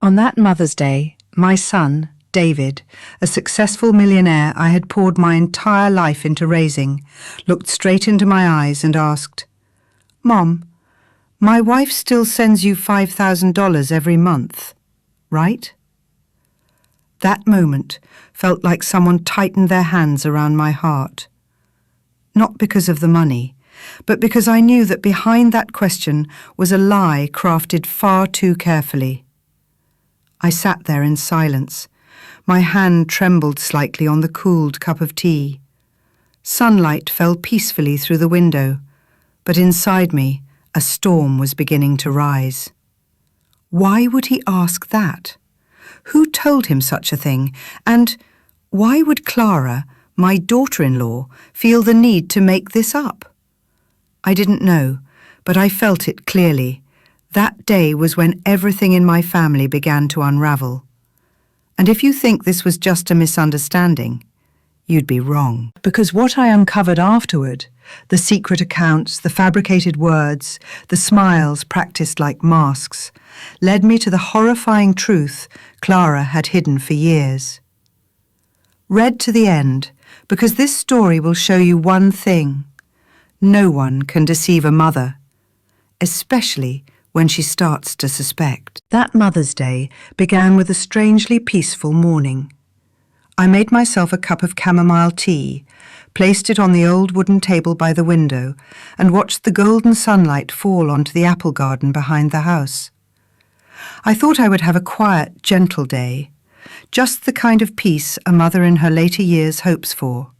On that Mother's Day, my son, David, a successful millionaire I had poured my entire life into raising, looked straight into my eyes and asked, "Mom, my wife still sends you $5,000 every month, right?" That moment felt like someone tightened their hands around my heart. Not because of the money, but because I knew that behind that question was a lie crafted far too carefully. I sat there in silence. My hand trembled slightly on the cooled cup of tea. Sunlight fell peacefully through the window, but inside me a storm was beginning to rise. Why would he ask that? Who told him such a thing? And why would Clara, my daughter-in-law, feel the need to make this up? I didn't know, but I felt it clearly. That day was when everything in my family began to unravel. And if you think this was just a misunderstanding, you'd be wrong. Because what I uncovered afterward, the secret accounts, the fabricated words, the smiles practiced like masks, led me to the horrifying truth Clara had hidden for years. Read to the end, because this story will show you one thing. No one can deceive a mother, especially when she starts to suspect. That Mother's Day began with a strangely peaceful morning. I made myself a cup of chamomile tea, placed it on the old wooden table by the window, and watched the golden sunlight fall onto the apple garden behind the house. I thought I would have a quiet, gentle day, just the kind of peace a mother in her later years hopes for.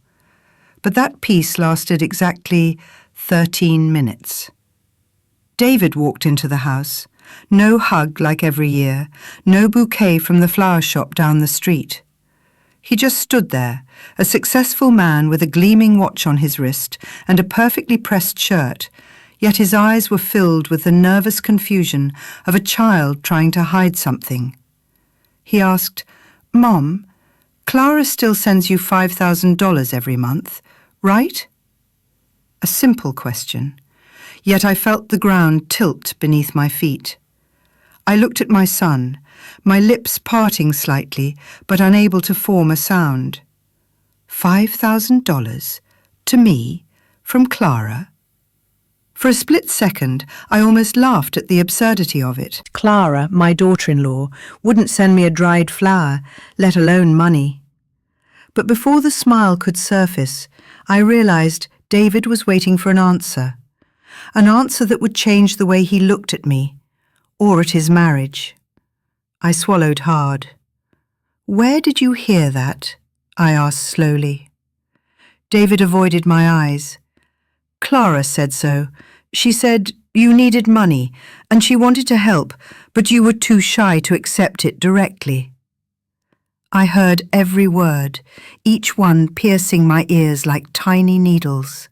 But that peace lasted exactly 13 minutes. David walked into the house. No hug like every year, no bouquet from the flower shop down the street. He just stood there, a successful man with a gleaming watch on his wrist and a perfectly pressed shirt, yet his eyes were filled with the nervous confusion of a child trying to hide something. He asked, "Mom, Clara still sends you $5,000 every month, right?" A simple question, yet I felt the ground tilt beneath my feet. I looked at my son, my lips parting slightly, but unable to form a sound. $5,000? To me? From Clara? For a split second, I almost laughed at the absurdity of it. Clara, my daughter-in-law, wouldn't send me a dried flower, let alone money. But before the smile could surface, I realized David was waiting for an answer that would change the way he looked at me, or at his marriage. I swallowed hard. "Where did you hear that?" I asked slowly. David avoided my eyes. "Clara said so. She said you needed money, and she wanted to help, but you were too shy to accept it directly." I heard every word, each one piercing my ears like tiny needles.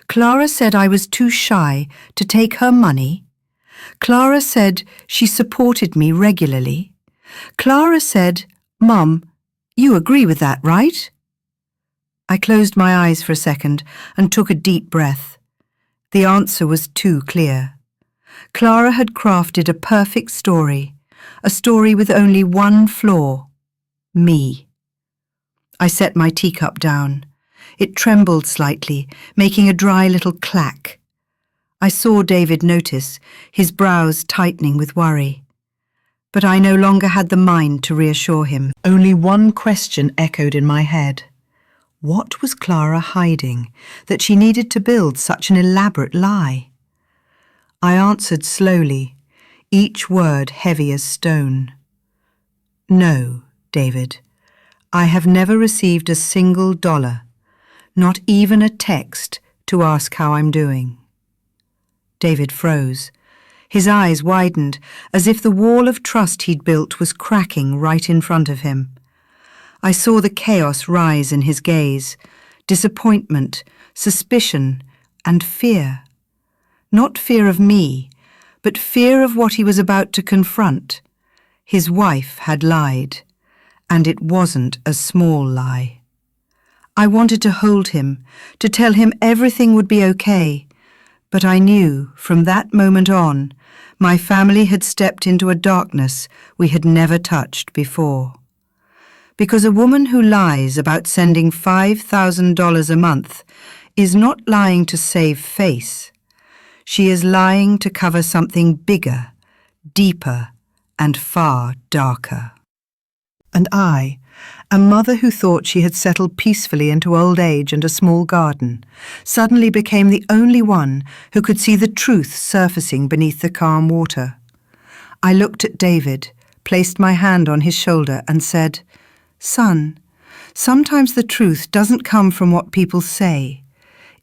Clara said I was too shy to take her money. Clara said she supported me regularly. Clara said, "Mum, you agree with that, right?" I closed my eyes for a second and took a deep breath. The answer was too clear. Clara had crafted a perfect story, a story with only one flaw: me. I set my teacup down. It trembled slightly, making a dry little clack. I saw David notice, his brows tightening with worry. But I no longer had the mind to reassure him. Only one question echoed in my head. What was Clara hiding, that she needed to build such an elaborate lie? I answered slowly, each word heavy as stone. "No, David, I have never received a single dollar, not even a text to ask how I'm doing." David froze. His eyes widened, as if the wall of trust he'd built was cracking right in front of him. I saw the chaos rise in his gaze, disappointment, suspicion, and fear. Not fear of me, but fear of what he was about to confront. His wife had lied, and it wasn't a small lie. I wanted to hold him, to tell him everything would be okay, But I knew, from that moment on, my family had stepped into a darkness we had never touched before. Because a woman who lies about sending $5,000 a month is not lying to save face. She is lying to cover something bigger, deeper, and far darker. And I, a mother who thought she had settled peacefully into old age and a small garden, suddenly became the only one who could see the truth surfacing beneath the calm water. I looked at David, placed my hand on his shoulder and said, "Son, sometimes the truth doesn't come from what people say.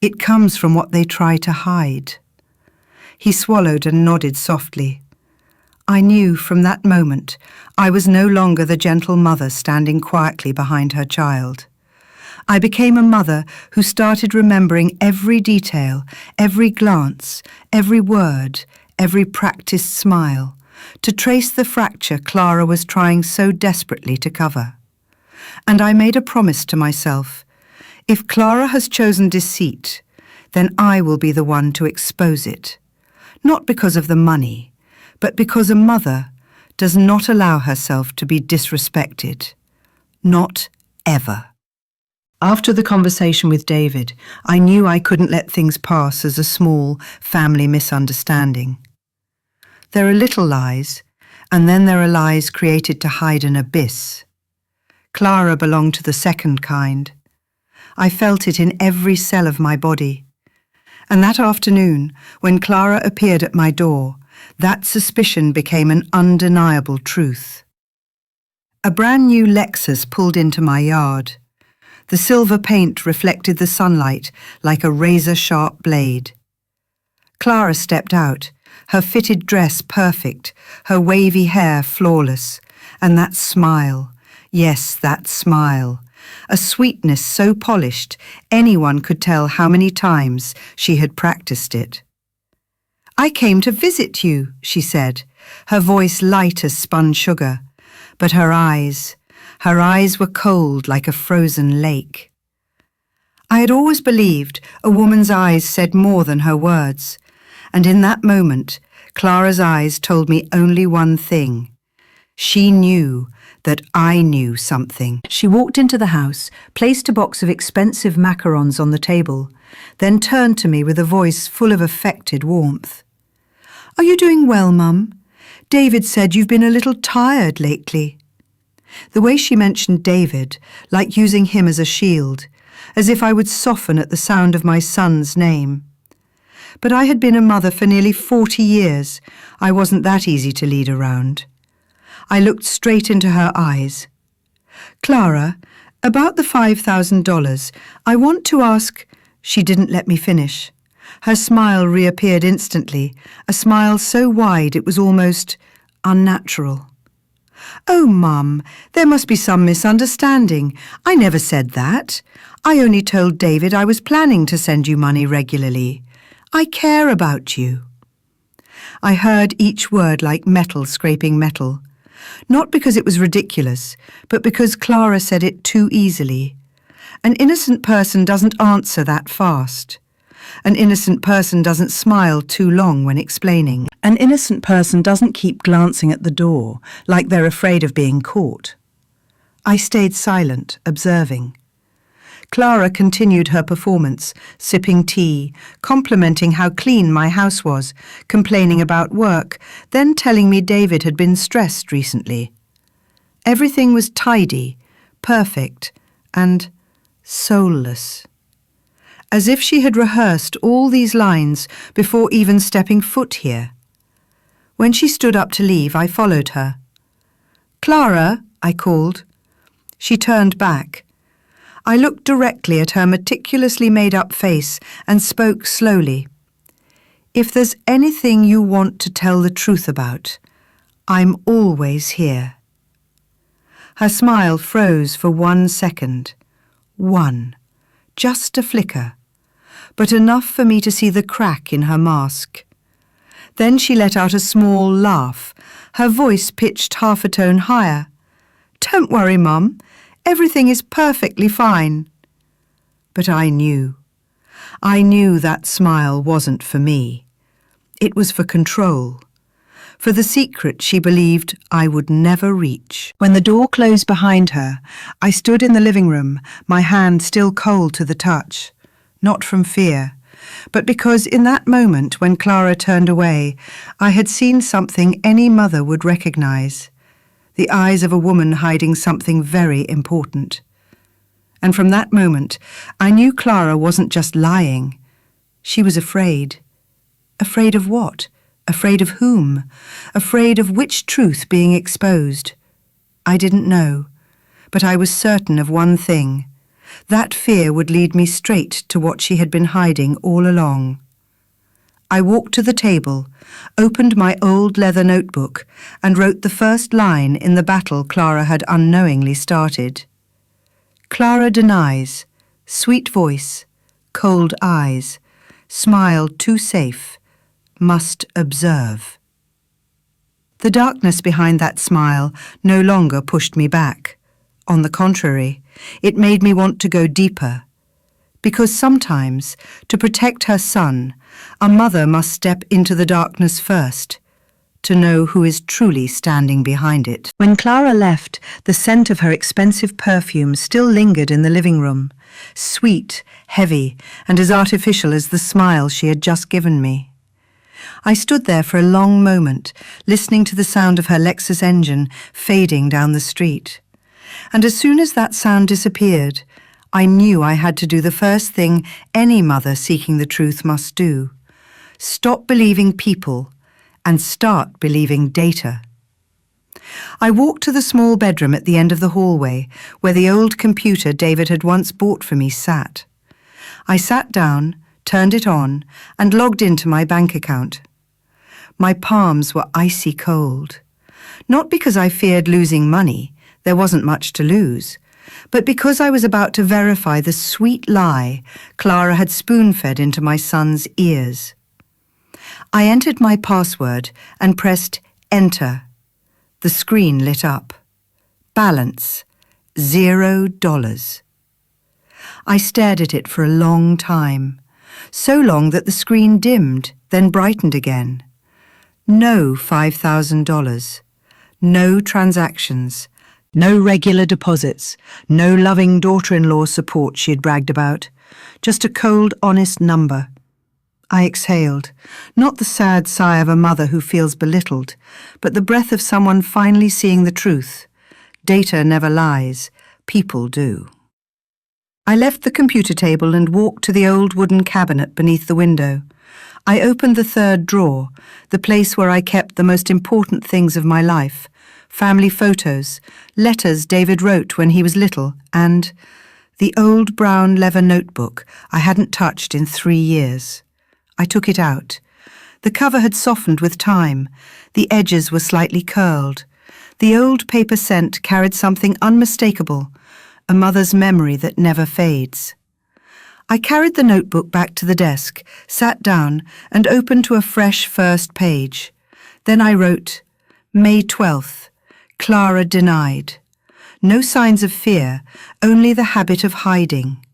It comes from what they try to hide." He swallowed and nodded softly. I knew from that moment I was no longer the gentle mother standing quietly behind her child. I became a mother who started remembering every detail, every glance, every word, every practiced smile, to trace the fracture Clara was trying so desperately to cover. And I made a promise to myself, if Clara has chosen deceit, then I will be the one to expose it, not because of the money, but because a mother does not allow herself to be disrespected. Not ever. After the conversation with David, I knew I couldn't let things pass as a small family misunderstanding. There are little lies, and then there are lies created to hide an abyss. Clara belonged to the second kind. I felt it in every cell of my body. And that afternoon, when Clara appeared at my door, that suspicion became an undeniable truth. A brand new Lexus pulled into my yard. The silver paint reflected the sunlight like a razor-sharp blade. Clara stepped out, her fitted dress perfect, her wavy hair flawless, and that smile, yes, that smile, a sweetness so polished anyone could tell how many times she had practiced it. "I came to visit you," she said, her voice light as spun sugar, but her eyes were cold like a frozen lake. I had always believed a woman's eyes said more than her words, and in that moment, Clara's eyes told me only one thing. She knew that I knew something. She walked into the house, placed a box of expensive macarons on the table, then turned to me with a voice full of affected warmth. "Are you doing well, Mum? David said you've been a little tired lately." The way she mentioned David, like using him as a shield, as if I would soften at the sound of my son's name. But I had been a mother for nearly 40 years. I wasn't that easy to lead around. I looked straight into her eyes. "Clara, about the $5,000, I want to ask—" She didn't let me finish. Her smile reappeared instantly, a smile so wide it was almost unnatural. "Oh, Mum, there must be some misunderstanding. I never said that. I only told David I was planning to send you money regularly. I care about you." I heard each word like metal scraping metal. Not because it was ridiculous, but because Clara said it too easily. An innocent person doesn't answer that fast. An innocent person doesn't smile too long when explaining. An innocent person doesn't keep glancing at the door like they're afraid of being caught. I stayed silent, observing. Clara continued her performance, sipping tea, complimenting how clean my house was, complaining about work, then telling me David had been stressed recently. Everything was tidy, perfect, and soulless. As if she had rehearsed all these lines before even stepping foot here. When she stood up to leave, I followed her. "Clara," I called. She turned back. I looked directly at her meticulously made-up face and spoke slowly. "If there's anything you want to tell the truth about, I'm always here." Her smile froze for 1 second. One. Just a flicker, but enough for me to see the crack in her mask. Then she let out a small laugh, her voice pitched half a tone higher. "Don't worry, Mum. Everything is perfectly fine." But I knew. I knew that smile wasn't for me. It was for control, for the secret she believed I would never reach. When the door closed behind her, I stood in the living room, my hand still cold to the touch, not from fear, but because in that moment when Clara turned away, I had seen something any mother would recognize, the eyes of a woman hiding something very important. And from that moment, I knew Clara wasn't just lying. She was afraid. Afraid of what? Afraid of whom? Afraid of which truth being exposed? I didn't know, but I was certain of one thing. That fear would lead me straight to what she had been hiding all along. I walked to the table, opened my old leather notebook, and wrote the first line in the battle Clara had unknowingly started. Clara denies, sweet voice, cold eyes, smile too safe, must observe. The darkness behind that smile no longer pushed me back. On the contrary, it made me want to go deeper. Because sometimes, to protect her son, a mother must step into the darkness first, to know who is truly standing behind it. When Clara left, the scent of her expensive perfume still lingered in the living room, sweet, heavy, and as artificial as the smile she had just given me. I stood there for a long moment, listening to the sound of her Lexus engine fading down the street. And as soon as that sound disappeared, I knew I had to do the first thing any mother seeking the truth must do. Stop believing people and start believing data. I walked to the small bedroom at the end of the hallway where the old computer David had once bought for me sat. I sat down, turned it on, and logged into my bank account. My palms were icy cold. Not because I feared losing money, there wasn't much to lose, but because I was about to verify the sweet lie Clara had spoon-fed into my son's ears. I entered my password and pressed Enter. The screen lit up. Balance, $0. I stared at it for a long time, so long that the screen dimmed, then brightened again. No $5,000. No transactions. No regular deposits. No loving daughter-in-law support she had bragged about. Just a cold, honest number. I exhaled, not the sad sigh of a mother who feels belittled, but the breath of someone finally seeing the truth. Data never lies. People do. I left the computer table and walked to the old wooden cabinet beneath the window. I opened the third drawer, the place where I kept the most important things of my life, family photos, letters David wrote when he was little, and the old brown leather notebook I hadn't touched in 3 years. I took it out. The cover had softened with time. The edges were slightly curled. The old paper scent carried something unmistakable, a mother's memory that never fades. I carried the notebook back to the desk, sat down, and opened to a fresh first page. Then I wrote, May 12th, Clara denied. No signs of fear, only the habit of hiding.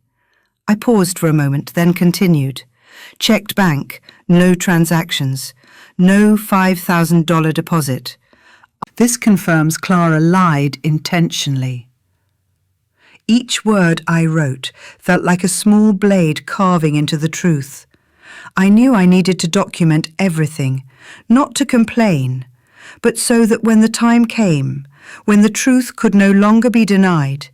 I paused for a moment, then continued. Checked bank, no transactions, no $5,000 deposit. This confirms Clara lied intentionally. Each word I wrote felt like a small blade carving into the truth. I knew I needed to document everything, not to complain, but so that when the time came, when the truth could no longer be denied,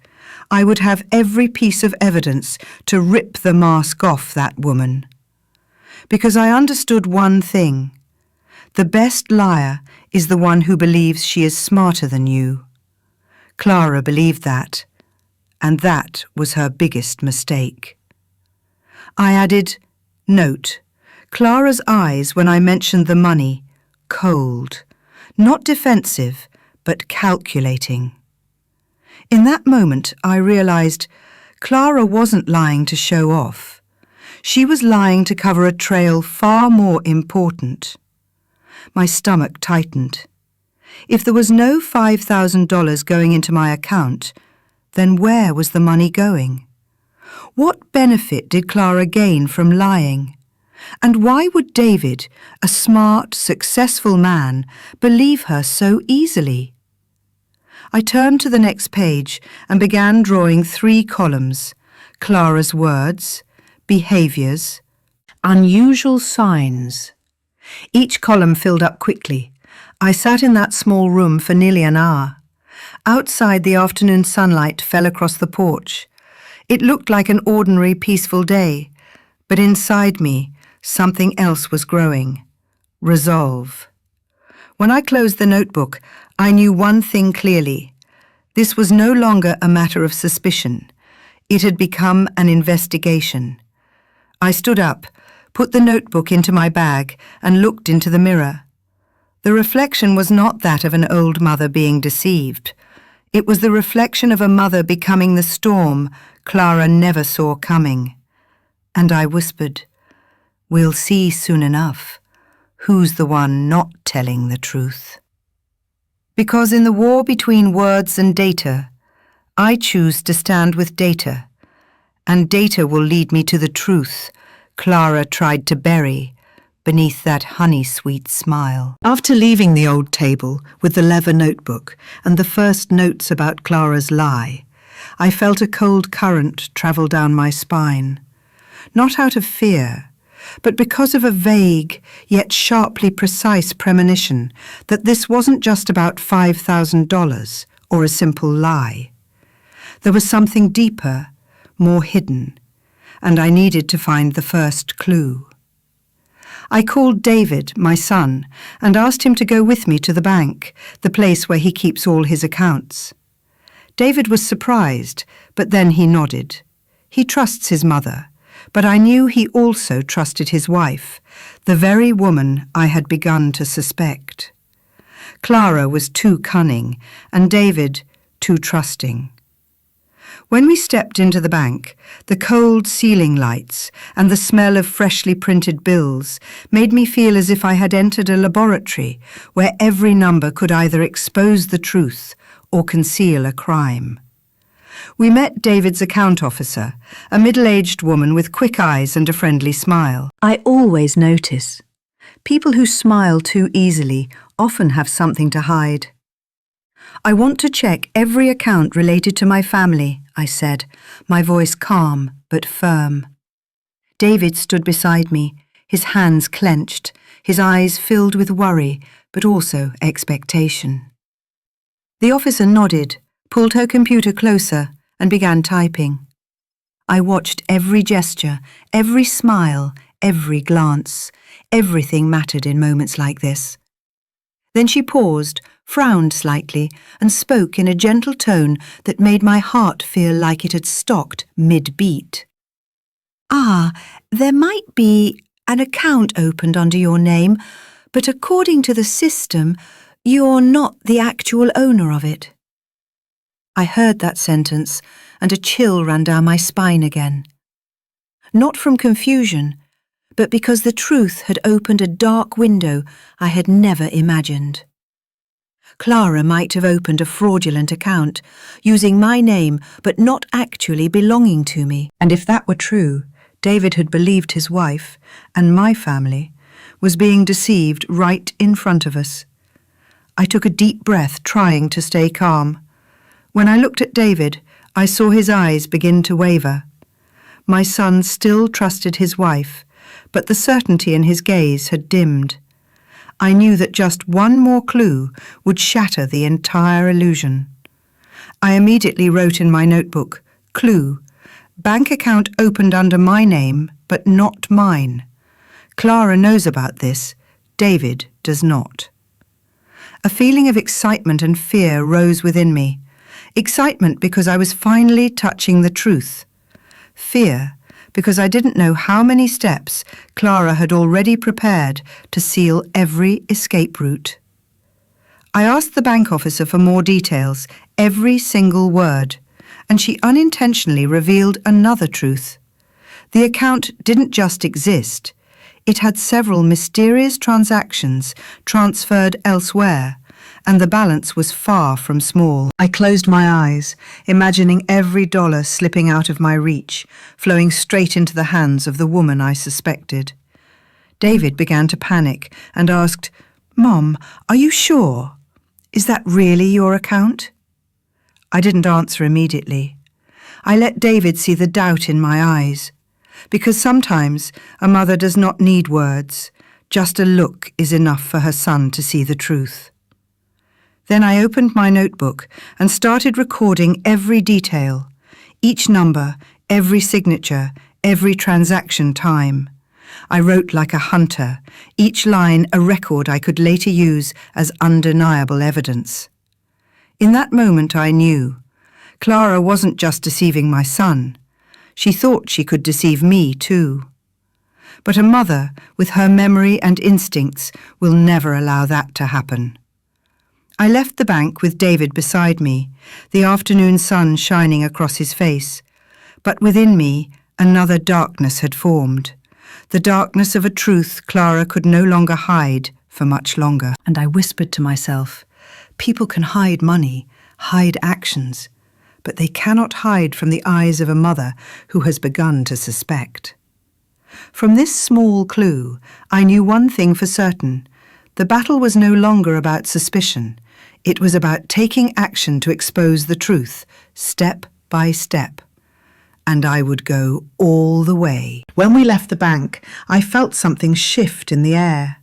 I would have every piece of evidence to rip the mask off that woman. Because I understood one thing. The best liar is the one who believes she is smarter than you. Clara believed that, and that was her biggest mistake. I added, note, Clara's eyes when I mentioned the money, cold, not defensive, but calculating. In that moment, I realized Clara wasn't lying to show off. She was lying to cover a trail far more important. My stomach tightened. If there was no $5,000 going into my account, then where was the money going? What benefit did Clara gain from lying? And why would David, a smart, successful man, believe her so easily? I turned to the next page and began drawing 3 columns: Clara's words, behaviours, unusual signs. Each column filled up quickly. I sat in that small room for nearly an hour. Outside, the afternoon sunlight fell across the porch. It looked like an ordinary, peaceful day, but inside me, something else was growing: resolve. When I closed the notebook, I knew one thing clearly. This was no longer a matter of suspicion. It had become an investigation. I stood up, put the notebook into my bag, and looked into the mirror. The reflection was not that of an old mother being deceived. It was the reflection of a mother becoming the storm Clara never saw coming. And I whispered, "We'll see soon enough who's the one not telling the truth." Because in the war between words and data, I choose to stand with data, and data will lead me to the truth Clara tried to bury beneath that honey-sweet smile. After leaving the old table with the leather notebook and the first notes about Clara's lie, I felt a cold current travel down my spine. Not out of fear, but because of a vague yet sharply precise premonition that this wasn't just about $5,000 or a simple lie. There was something deeper, more hidden, and I needed to find the first clue. I called David, my son, and asked him to go with me to the bank, the place where he keeps all his accounts. David was surprised, but then he nodded. He trusts his mother, but I knew he also trusted his wife, the very woman I had begun to suspect. Clara was too cunning, and David too trusting. When we stepped into the bank, the cold ceiling lights and the smell of freshly printed bills made me feel as if I had entered a laboratory where every number could either expose the truth or conceal a crime. We met David's account officer, a middle-aged woman with quick eyes and a friendly smile. I always notice. People who smile too easily often have something to hide. "I want to check every account related to my family," I said, my voice calm but firm. David stood beside me, his hands clenched, his eyes filled with worry but also expectation. The officer nodded, pulled her computer closer, and began typing. I watched every gesture, every smile, every glance. Everything mattered in moments like this. Then she paused, frowned slightly, and spoke in a gentle tone that made my heart feel like it had stopped mid-beat. There might be an account opened under your name, but according to the system, you're not the actual owner of it." I heard that sentence, and a chill ran down my spine again. Not from confusion, but because the truth had opened a dark window I had never imagined. Clara might have opened a fraudulent account, using my name but not actually belonging to me. And if that were true, David had believed his wife, and my family, was being deceived right in front of us. I took a deep breath, trying to stay calm. When I looked at David, I saw his eyes begin to waver. My son still trusted his wife, but the certainty in his gaze had dimmed. I knew that just one more clue would shatter the entire illusion. I immediately wrote in my notebook, "Clue, bank account opened under my name, but not mine. Clara knows about this, David does not." A feeling of excitement and fear rose within me. Excitement because I was finally touching the truth. Fear because I didn't know how many steps Clara had already prepared to seal every escape route. I asked the bank officer for more details, every single word, and she unintentionally revealed another truth. The account didn't just exist. It had several mysterious transactions transferred elsewhere, and the balance was far from small. I closed my eyes, imagining every dollar slipping out of my reach, flowing straight into the hands of the woman I suspected. David began to panic and asked, "Mom, are you sure? Is that really your account?" I didn't answer immediately. I let David see the doubt in my eyes, because sometimes a mother does not need words. Just a look is enough for her son to see the truth. Then I opened my notebook and started recording every detail, each number, every signature, every transaction time. I wrote like a hunter, each line a record I could later use as undeniable evidence. In that moment I knew Clara wasn't just deceiving my son. She thought she could deceive me too. But a mother, with her memory and instincts, will never allow that to happen. I left the bank with David beside me, the afternoon sun shining across his face. But within me, another darkness had formed, the darkness of a truth Clara could no longer hide for much longer. And I whispered to myself, people can hide money, hide actions, but they cannot hide from the eyes of a mother who has begun to suspect. From this small clue, I knew one thing for certain. The battle was no longer about suspicion. It was about taking action to expose the truth, step by step. And I would go all the way. When we left the bank, I felt something shift in the air.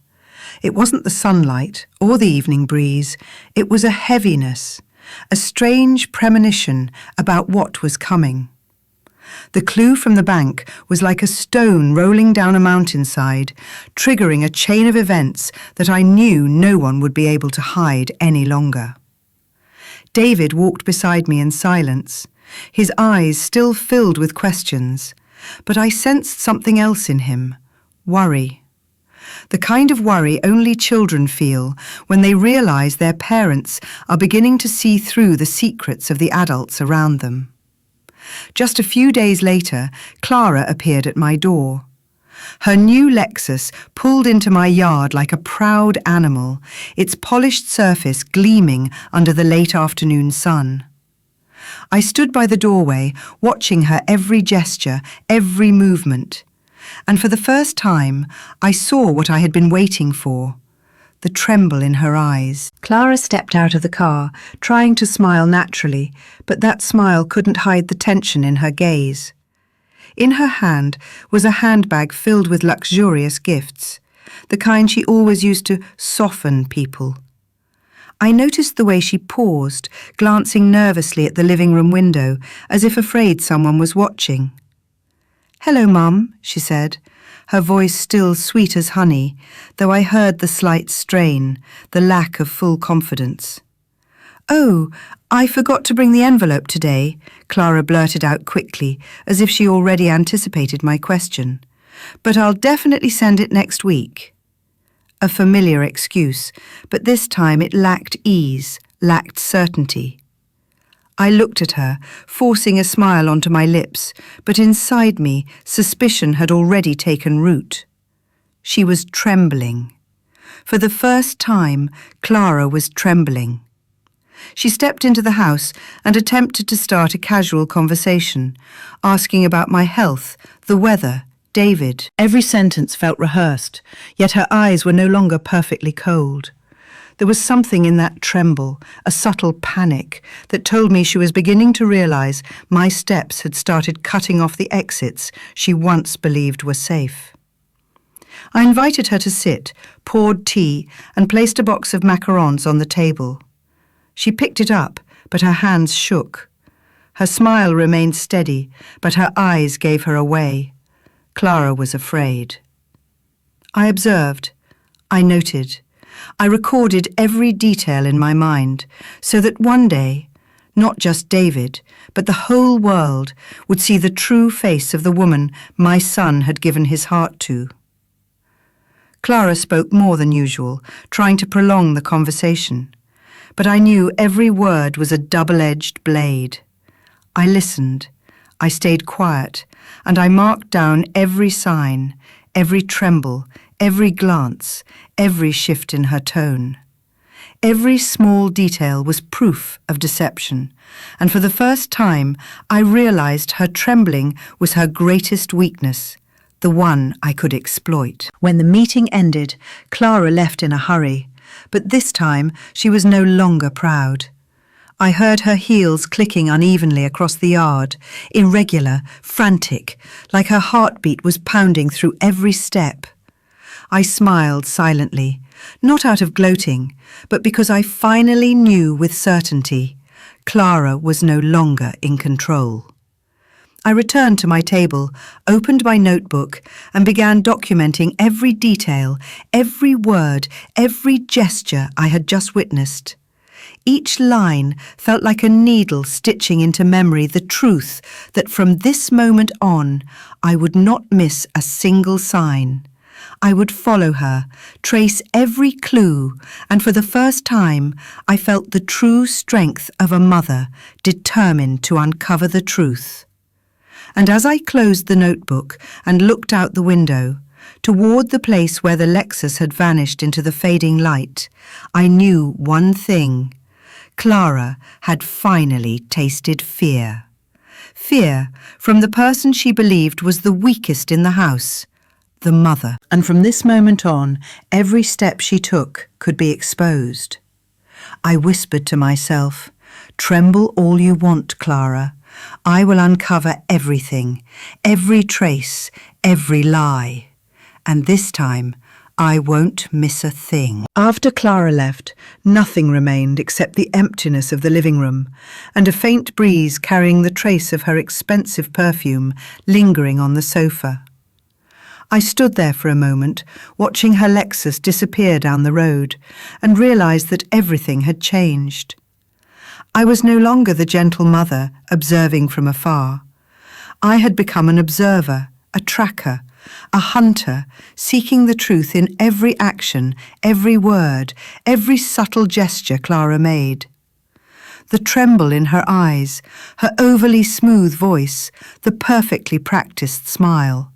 It wasn't the sunlight or the evening breeze. It was a heaviness, a strange premonition about what was coming. The clue from the bank was like a stone rolling down a mountainside, triggering a chain of events that I knew no one would be able to hide any longer. David walked beside me in silence, his eyes still filled with questions, but I sensed something else in him, worry. The kind of worry only children feel when they realize their parents are beginning to see through the secrets of the adults around them. Just a few days later, Clara appeared at my door. Her new Lexus pulled into my yard like a proud animal, its polished surface gleaming under the late afternoon sun. I stood by the doorway, watching her every gesture, every movement. And for the first time, I saw what I had been waiting for, the tremble in her eyes. Clara stepped out of the car, trying to smile naturally, but that smile couldn't hide the tension in her gaze. In her hand was a handbag filled with luxurious gifts, the kind she always used to soften people. I noticed the way she paused, glancing nervously at the living room window, as if afraid someone was watching. "Hello, Mum," she said, her voice still sweet as honey, though I heard the slight strain, the lack of full confidence. "Oh, I forgot to bring the envelope today," Clara blurted out quickly, as if she already anticipated my question. "But I'll definitely send it next week." A familiar excuse, but this time it lacked ease, lacked certainty. I looked at her, forcing a smile onto my lips, but inside me, suspicion had already taken root. She was trembling. For the first time, Clara was trembling. She stepped into the house and attempted to start a casual conversation, asking about my health, the weather, David. Every sentence felt rehearsed, yet her eyes were no longer perfectly cold. There was something in that tremble, a subtle panic, that told me she was beginning to realize my steps had started cutting off the exits she once believed were safe. I invited her to sit, poured tea, and placed a box of macarons on the table. She picked it up, but her hands shook. Her smile remained steady, but her eyes gave her away. Clara was afraid. I observed. I noted. I recorded every detail in my mind, so that one day, not just David, but the whole world would see the true face of the woman my son had given his heart to. Clara spoke more than usual, trying to prolong the conversation, but I knew every word was a double-edged blade. I listened, I stayed quiet, and I marked down every sign, every tremble, every glance, every shift in her tone. Every small detail was proof of deception, and for the first time I realized her trembling was her greatest weakness, the one I could exploit. When the meeting ended, Clara left in a hurry, but this time she was no longer proud. I heard her heels clicking unevenly across the yard, irregular, frantic, like her heartbeat was pounding through every step. I smiled silently, not out of gloating, but because I finally knew with certainty Clara was no longer in control. I returned to my table, opened my notebook, and began documenting every detail, every word, every gesture I had just witnessed. Each line felt like a needle stitching into memory the truth that from this moment on I would not miss a single sign. I would follow her, trace every clue, and for the first time I felt the true strength of a mother determined to uncover the truth. And as I closed the notebook and looked out the window, toward the place where the Lexus had vanished into the fading light, I knew one thing. Clara had finally tasted fear. Fear from the person she believed was the weakest in the house, the mother. And from this moment on, every step she took could be exposed. I whispered to myself, "Tremble all you want, Clara. I will uncover everything, every trace, every lie. And this time, I won't miss a thing." After Clara left, nothing remained except the emptiness of the living room and a faint breeze carrying the trace of her expensive perfume lingering on the sofa. I stood there for a moment, watching her Lexus disappear down the road, and realized that everything had changed. I was no longer the gentle mother, observing from afar. I had become an observer, a tracker, a hunter, seeking the truth in every action, every word, every subtle gesture Clara made. The tremble in her eyes, her overly smooth voice, the perfectly practiced smile.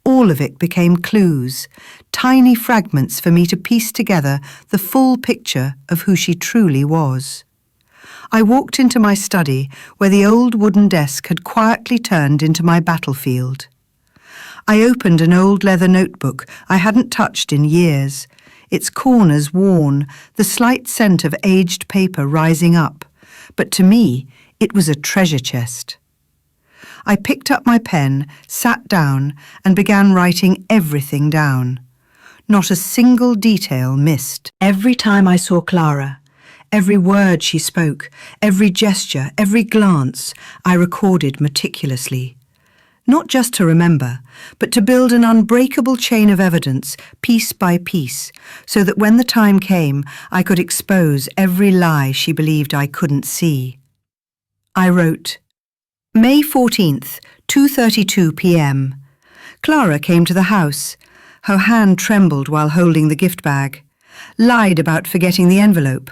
All of it became clues, tiny fragments for me to piece together the full picture of who she truly was. I walked into my study where the old wooden desk had quietly turned into my battlefield. I opened an old leather notebook I hadn't touched in years, its corners worn, the slight scent of aged paper rising up, but to me it was a treasure chest. I picked up my pen, sat down, and began writing everything down. Not a single detail missed. Every time I saw Clara, every word she spoke, every gesture, every glance, I recorded meticulously. Not just to remember, but to build an unbreakable chain of evidence, piece by piece, so that when the time came, I could expose every lie she believed I couldn't see. I wrote, May 14th, 2:32 p.m. Clara came to the house. Her hand trembled while holding the gift bag. Lied about forgetting the envelope.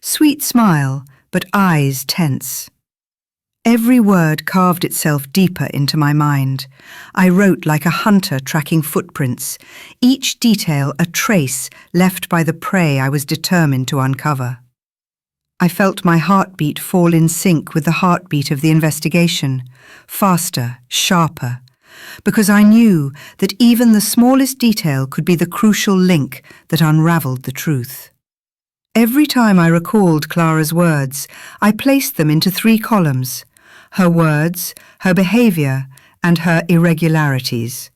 Sweet smile, but eyes tense. Every word carved itself deeper into my mind. I wrote like a hunter tracking footprints, each detail a trace left by the prey I was determined to uncover. I felt my heartbeat fall in sync with the heartbeat of the investigation, faster, sharper, because I knew that even the smallest detail could be the crucial link that unravelled the truth. Every time I recalled Clara's words, I placed them into 3 columns: her words, her behaviour, and her irregularities.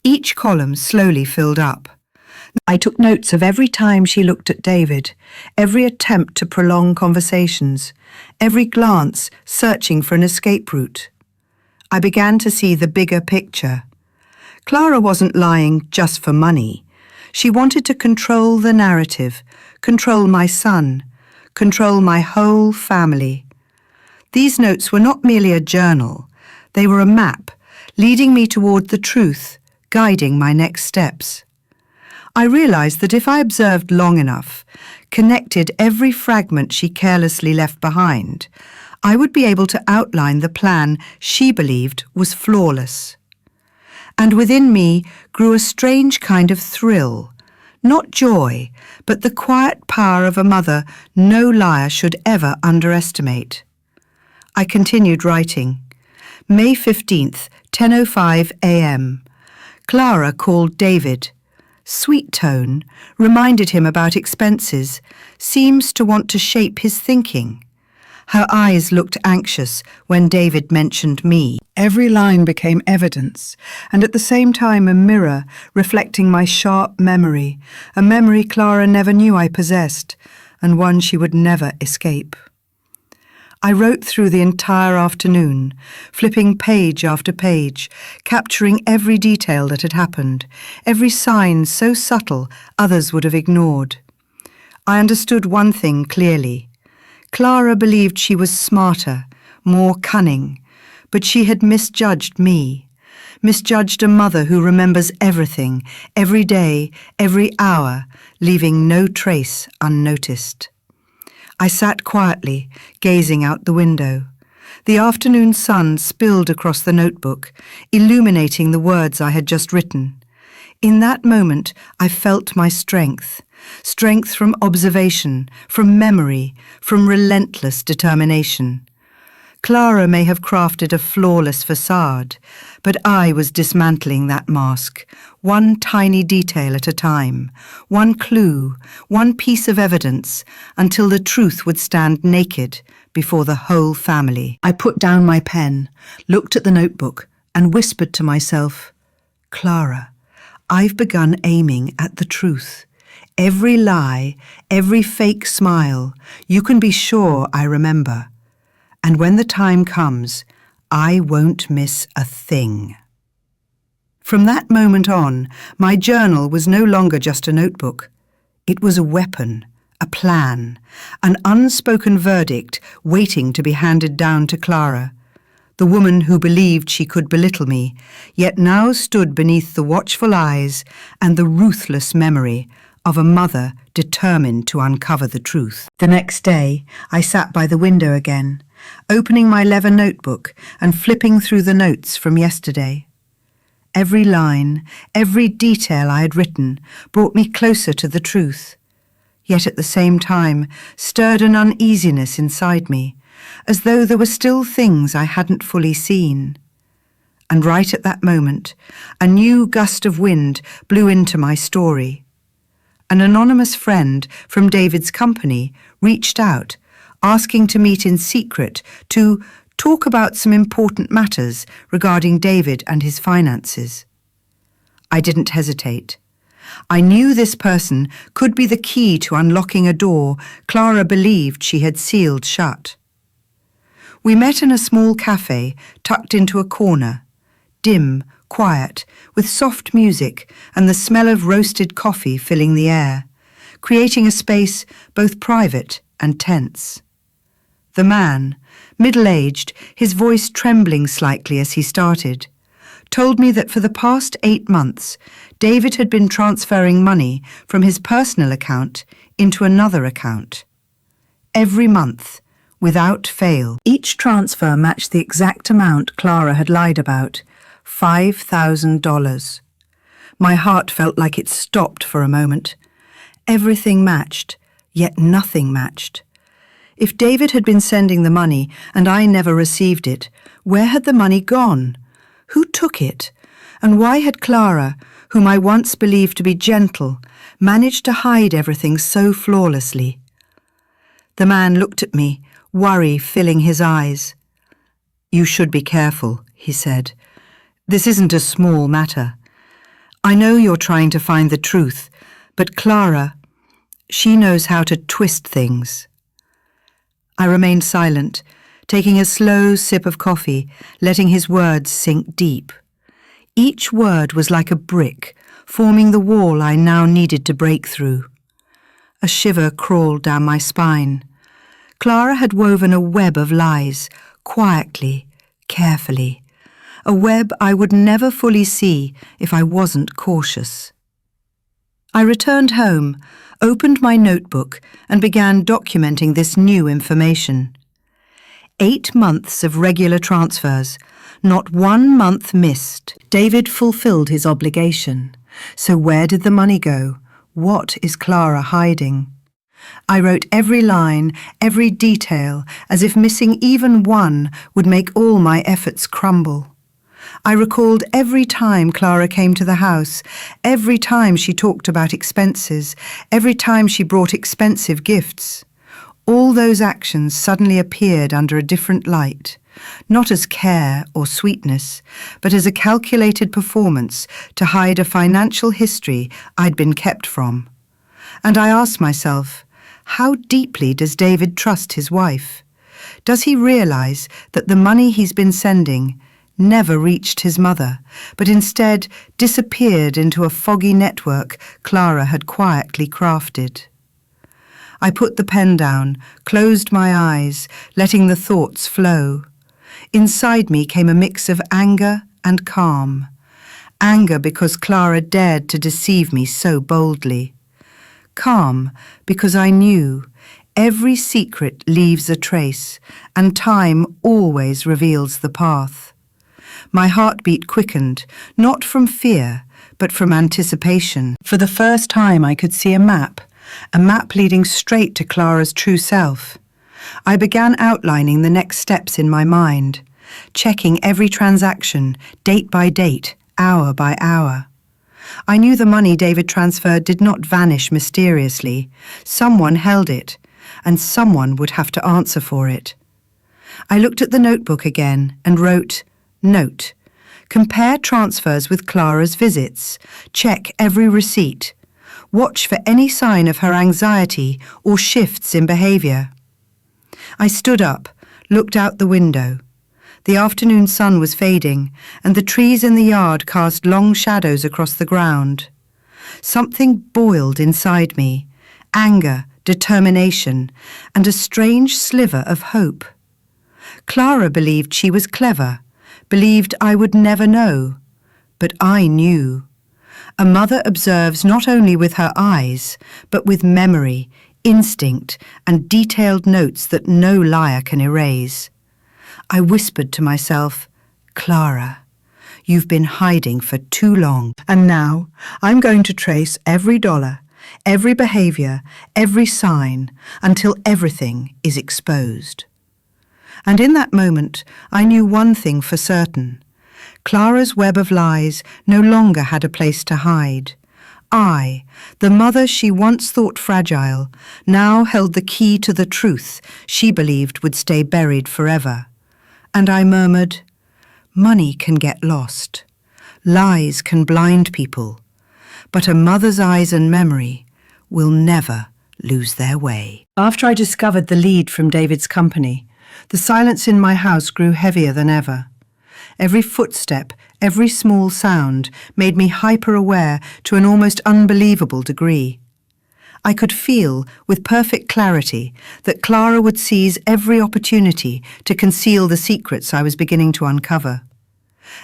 Each column slowly filled up. I took notes of every time she looked at David, every attempt to prolong conversations, every glance searching for an escape route. I began to see the bigger picture. Clara wasn't lying just for money. She wanted to control the narrative, control my son, control my whole family. These notes were not merely a journal. They were a map, leading me toward the truth, guiding my next steps. I realized that if I observed long enough, connected every fragment she carelessly left behind, I would be able to outline the plan she believed was flawless. And within me grew a strange kind of thrill, Not joy, but the quiet power of a mother no liar should ever underestimate. I continued writing. May 15th, 10:05 a.m. Clara called David. Sweet tone, reminded him about expenses, seems to want to shape his thinking. Her eyes looked anxious when David mentioned me. Every line became evidence, and at the same time a mirror reflecting my sharp memory, a memory Clara never knew I possessed, and one she would never escape. I wrote through the entire afternoon, flipping page after page, capturing every detail that had happened, every sign so subtle others would have ignored. I understood one thing clearly. Clara believed she was smarter, more cunning, but she had misjudged me, misjudged a mother who remembers everything, every day, every hour, leaving no trace unnoticed. I sat quietly, gazing out the window. The afternoon sun spilled across the notebook, illuminating the words I had just written. In that moment, I felt my strength. Strength from observation, from memory, from relentless determination. Clara may have crafted a flawless facade, but I was dismantling that mask, one tiny detail at a time, one clue, one piece of evidence, until the truth would stand naked before the whole family. I put down my pen, looked at the notebook, and whispered to myself, Clara, I've begun aiming at the truth. Every lie, every fake smile, you can be sure I remember. And when the time comes, I won't miss a thing. From that moment on, my journal was no longer just a notebook. It was a weapon, a plan, an unspoken verdict waiting to be handed down to Clara, the woman who believed she could belittle me, yet now stood beneath the watchful eyes and the ruthless memory of a mother determined to uncover the truth. The next day, I sat by the window again, opening my leather notebook and flipping through the notes from yesterday. Every line, every detail I had written brought me closer to the truth, yet at the same time stirred an uneasiness inside me, as though there were still things I hadn't fully seen. And right at that moment, a new gust of wind blew into my story. An anonymous friend from David's company reached out, asking to meet in secret to talk about some important matters regarding David and his finances. I didn't hesitate. I knew this person could be the key to unlocking a door Clara believed she had sealed shut. We met in a small cafe tucked into a corner, dim, quiet, with soft music and the smell of roasted coffee filling the air, creating a space both private and tense. The man, middle-aged, his voice trembling slightly as he started, told me that for the past 8 months, David had been transferring money from his personal account into another account. Every month, without fail. Each transfer matched the exact amount Clara had lied about, $5,000. My heart felt like it stopped for a moment. Everything matched, yet nothing matched. If David had been sending the money and I never received it, where had the money gone? Who took it? And why had Clara, whom I once believed to be gentle, managed to hide everything so flawlessly? The man looked at me, worry filling his eyes. "You should be careful," he said. "This isn't a small matter. I know you're trying to find the truth, but Clara, she knows how to twist things." I remained silent, taking a slow sip of coffee, letting his words sink deep. Each word was like a brick, forming the wall I now needed to break through. A shiver crawled down my spine. Clara had woven a web of lies, quietly, carefully. A web I would never fully see if I wasn't cautious. I returned home, opened my notebook, and began documenting this new information. 8 months of regular transfers, not 1 month missed. David fulfilled his obligation. So where did the money go? What is Clara hiding? I wrote every line, every detail, as if missing even one would make all my efforts crumble. I recalled every time Clara came to the house, every time she talked about expenses, every time she brought expensive gifts. All those actions suddenly appeared under a different light, not as care or sweetness, but as a calculated performance to hide a financial history I'd been kept from. And I asked myself, how deeply does David trust his wife? Does he realize that the money he's been sending never reached his mother, but instead disappeared into a foggy network Clara had quietly crafted? I put the pen down, closed my eyes, letting the thoughts flow. Inside me came a mix of anger and calm. Anger because Clara dared to deceive me so boldly. Calm because I knew every secret leaves a trace, and time always reveals the path. My heartbeat quickened, not from fear, but from anticipation. For the first time I could see a map leading straight to Clara's true self. I began outlining the next steps in my mind, checking every transaction, date by date, hour by hour. I knew the money David transferred did not vanish mysteriously. Someone held it, and someone would have to answer for it. I looked at the notebook again and wrote, Note: compare transfers with Clara's visits. Check every receipt. Watch for any sign of her anxiety or shifts in behavior. I stood up, looked out the window. The afternoon sun was fading, and the trees in the yard cast long shadows across the ground. Something boiled inside me, anger, determination, and a strange sliver of hope. Clara believed she was clever, believed I would never know, but I knew. A mother observes not only with her eyes, but with memory, instinct, and detailed notes that no liar can erase. I whispered to myself, Clara, you've been hiding for too long. And now I'm going to trace every dollar, every behavior, every sign, until everything is exposed. And in that moment, I knew one thing for certain. Clara's web of lies no longer had a place to hide. I, the mother she once thought fragile, now held the key to the truth she believed would stay buried forever. And I murmured, money can get lost. Lies can blind people. But a mother's eyes and memory will never lose their way. After I discovered the lead from David's company, the silence in my house grew heavier than ever. Every footstep, every small sound made me hyper-aware to an almost unbelievable degree. I could feel, with perfect clarity, that Clara would seize every opportunity to conceal the secrets I was beginning to uncover.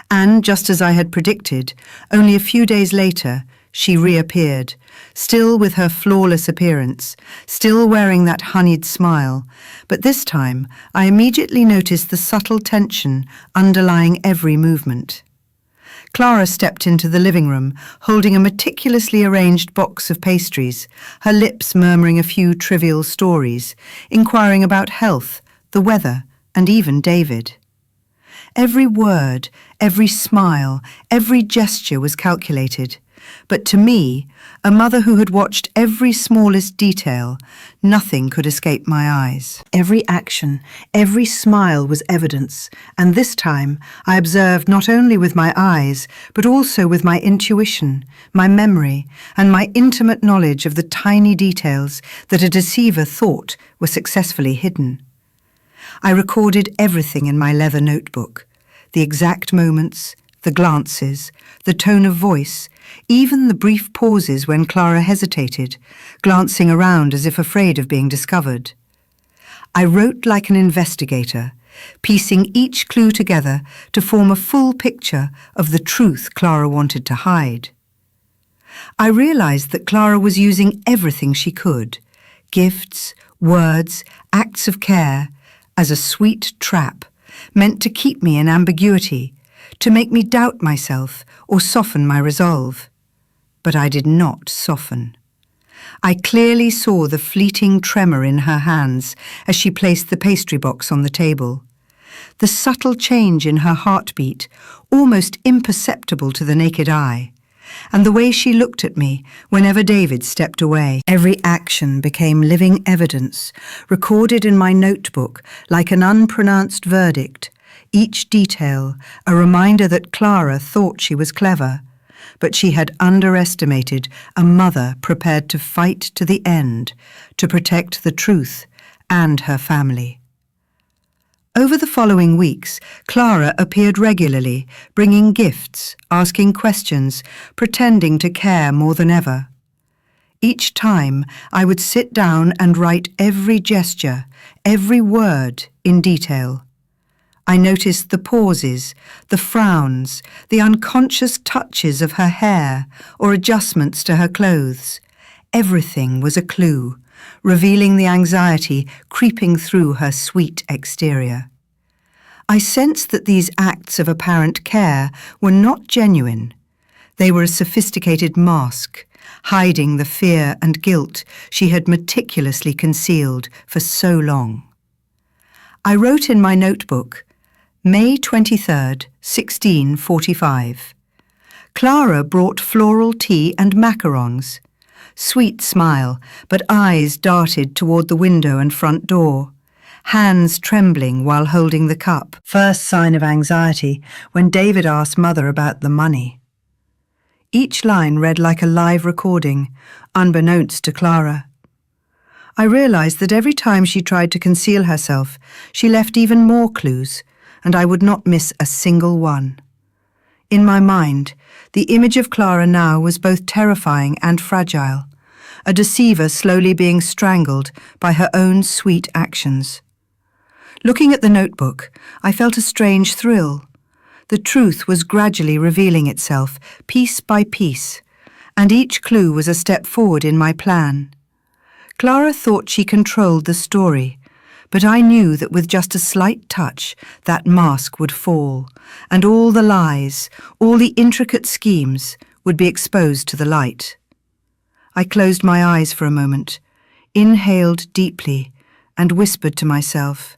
And, just as I had predicted, only a few days later, she reappeared, still with her flawless appearance, still wearing that honeyed smile, but this time I immediately noticed the subtle tension underlying every movement. Clara stepped into the living room, holding a meticulously arranged box of pastries, her lips murmuring a few trivial stories, inquiring about health, the weather, and even David. Every word, every smile, every gesture was calculated. But to me, a mother who had watched every smallest detail, nothing could escape my eyes. Every action, every smile was evidence, and this time I observed not only with my eyes, but also with my intuition, my memory, and my intimate knowledge of the tiny details that a deceiver thought were successfully hidden. I recorded everything in my leather notebook, the exact moments, the glances, the tone of voice, even the brief pauses when Clara hesitated, glancing around as if afraid of being discovered. I wrote like an investigator, piecing each clue together to form a full picture of the truth Clara wanted to hide. I realized that Clara was using everything she could, gifts, words, acts of care, as a sweet trap, meant to keep me in ambiguity, to make me doubt myself or soften my resolve. But I did not soften. I clearly saw the fleeting tremor in her hands as she placed the pastry box on the table. The subtle change in her heartbeat, almost imperceptible to the naked eye, and the way she looked at me whenever David stepped away. Every action became living evidence, recorded in my notebook like an unpronounced verdict, each detail a reminder that Clara thought she was clever, but she had underestimated a mother prepared to fight to the end to protect the truth and her family. Over the following weeks, Clara appeared regularly, bringing gifts, asking questions, pretending to care more than ever. Each time, I would sit down and write every gesture, every word in detail. I noticed the pauses, the frowns, the unconscious touches of her hair or adjustments to her clothes. Everything was a clue, revealing the anxiety creeping through her sweet exterior. I sensed that these acts of apparent care were not genuine. They were a sophisticated mask, hiding the fear and guilt she had meticulously concealed for so long. I wrote in my notebook, May 23rd, 1645. Clara brought floral tea and macarons. Sweet smile, but eyes darted toward the window and front door, hands trembling while holding the cup. First sign of anxiety when David asked Mother about the money. Each line read like a live recording, unbeknownst to Clara. I realized that every time she tried to conceal herself, she left even more clues, and I would not miss a single one. In my mind, the image of Clara now was both terrifying and fragile, a deceiver slowly being strangled by her own sweet actions. Looking at the notebook, I felt a strange thrill. The truth was gradually revealing itself, piece by piece, and each clue was a step forward in my plan. Clara thought she controlled the story, but I knew that with just a slight touch, that mask would fall, and all the lies, all the intricate schemes would be exposed to the light. I closed my eyes for a moment, inhaled deeply, and whispered to myself,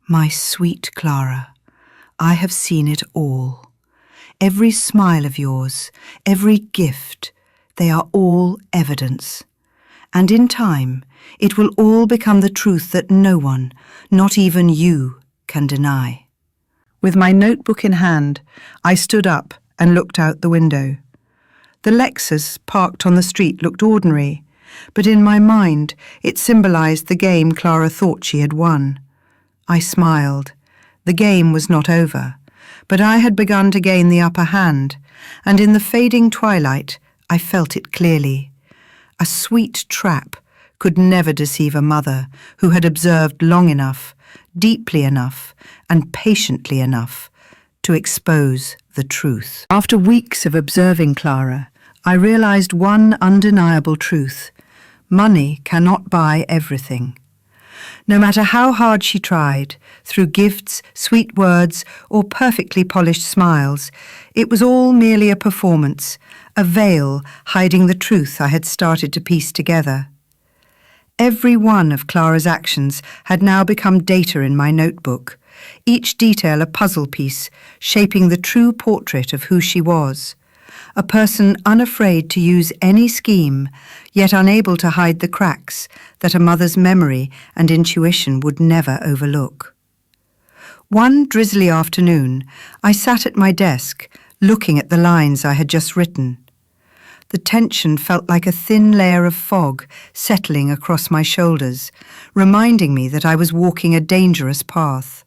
"My sweet Clara, I have seen it all. Every smile of yours, every gift, they are all evidence. And in time, it will all become the truth that no one, not even you, can deny." With my notebook in hand, I stood up and looked out the window. The Lexus parked on the street looked ordinary, but in my mind it symbolized the game Clara thought she had won. I smiled. The game was not over, but I had begun to gain the upper hand, and in the fading twilight I felt it clearly. A sweet trap could never deceive a mother who had observed long enough, deeply enough, and patiently enough to expose the truth. After weeks of observing Clara, I realized one undeniable truth. Money cannot buy everything. No matter how hard she tried, through gifts, sweet words, or perfectly polished smiles, it was all merely a performance, a veil hiding the truth I had started to piece together. Every one of Clara's actions had now become data in my notebook, each detail a puzzle piece, shaping the true portrait of who she was. A person unafraid to use any scheme, yet unable to hide the cracks that a mother's memory and intuition would never overlook. One drizzly afternoon, I sat at my desk, looking at the lines I had just written. The tension felt like a thin layer of fog settling across my shoulders, reminding me that I was walking a dangerous path.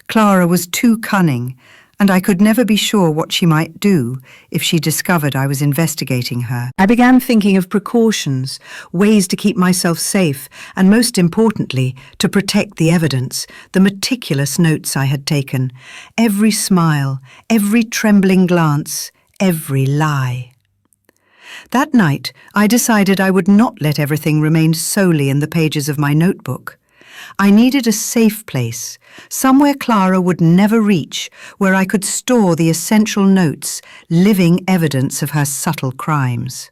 Clara was too cunning, and I could never be sure what she might do if she discovered I was investigating her. I began thinking of precautions, ways to keep myself safe, and most importantly, to protect the evidence, the meticulous notes I had taken, every smile, every trembling glance, every lie. That night, I decided I would not let everything remain solely in the pages of my notebook. I needed a safe place, somewhere Clara would never reach, where I could store the essential notes, living evidence of her subtle crimes.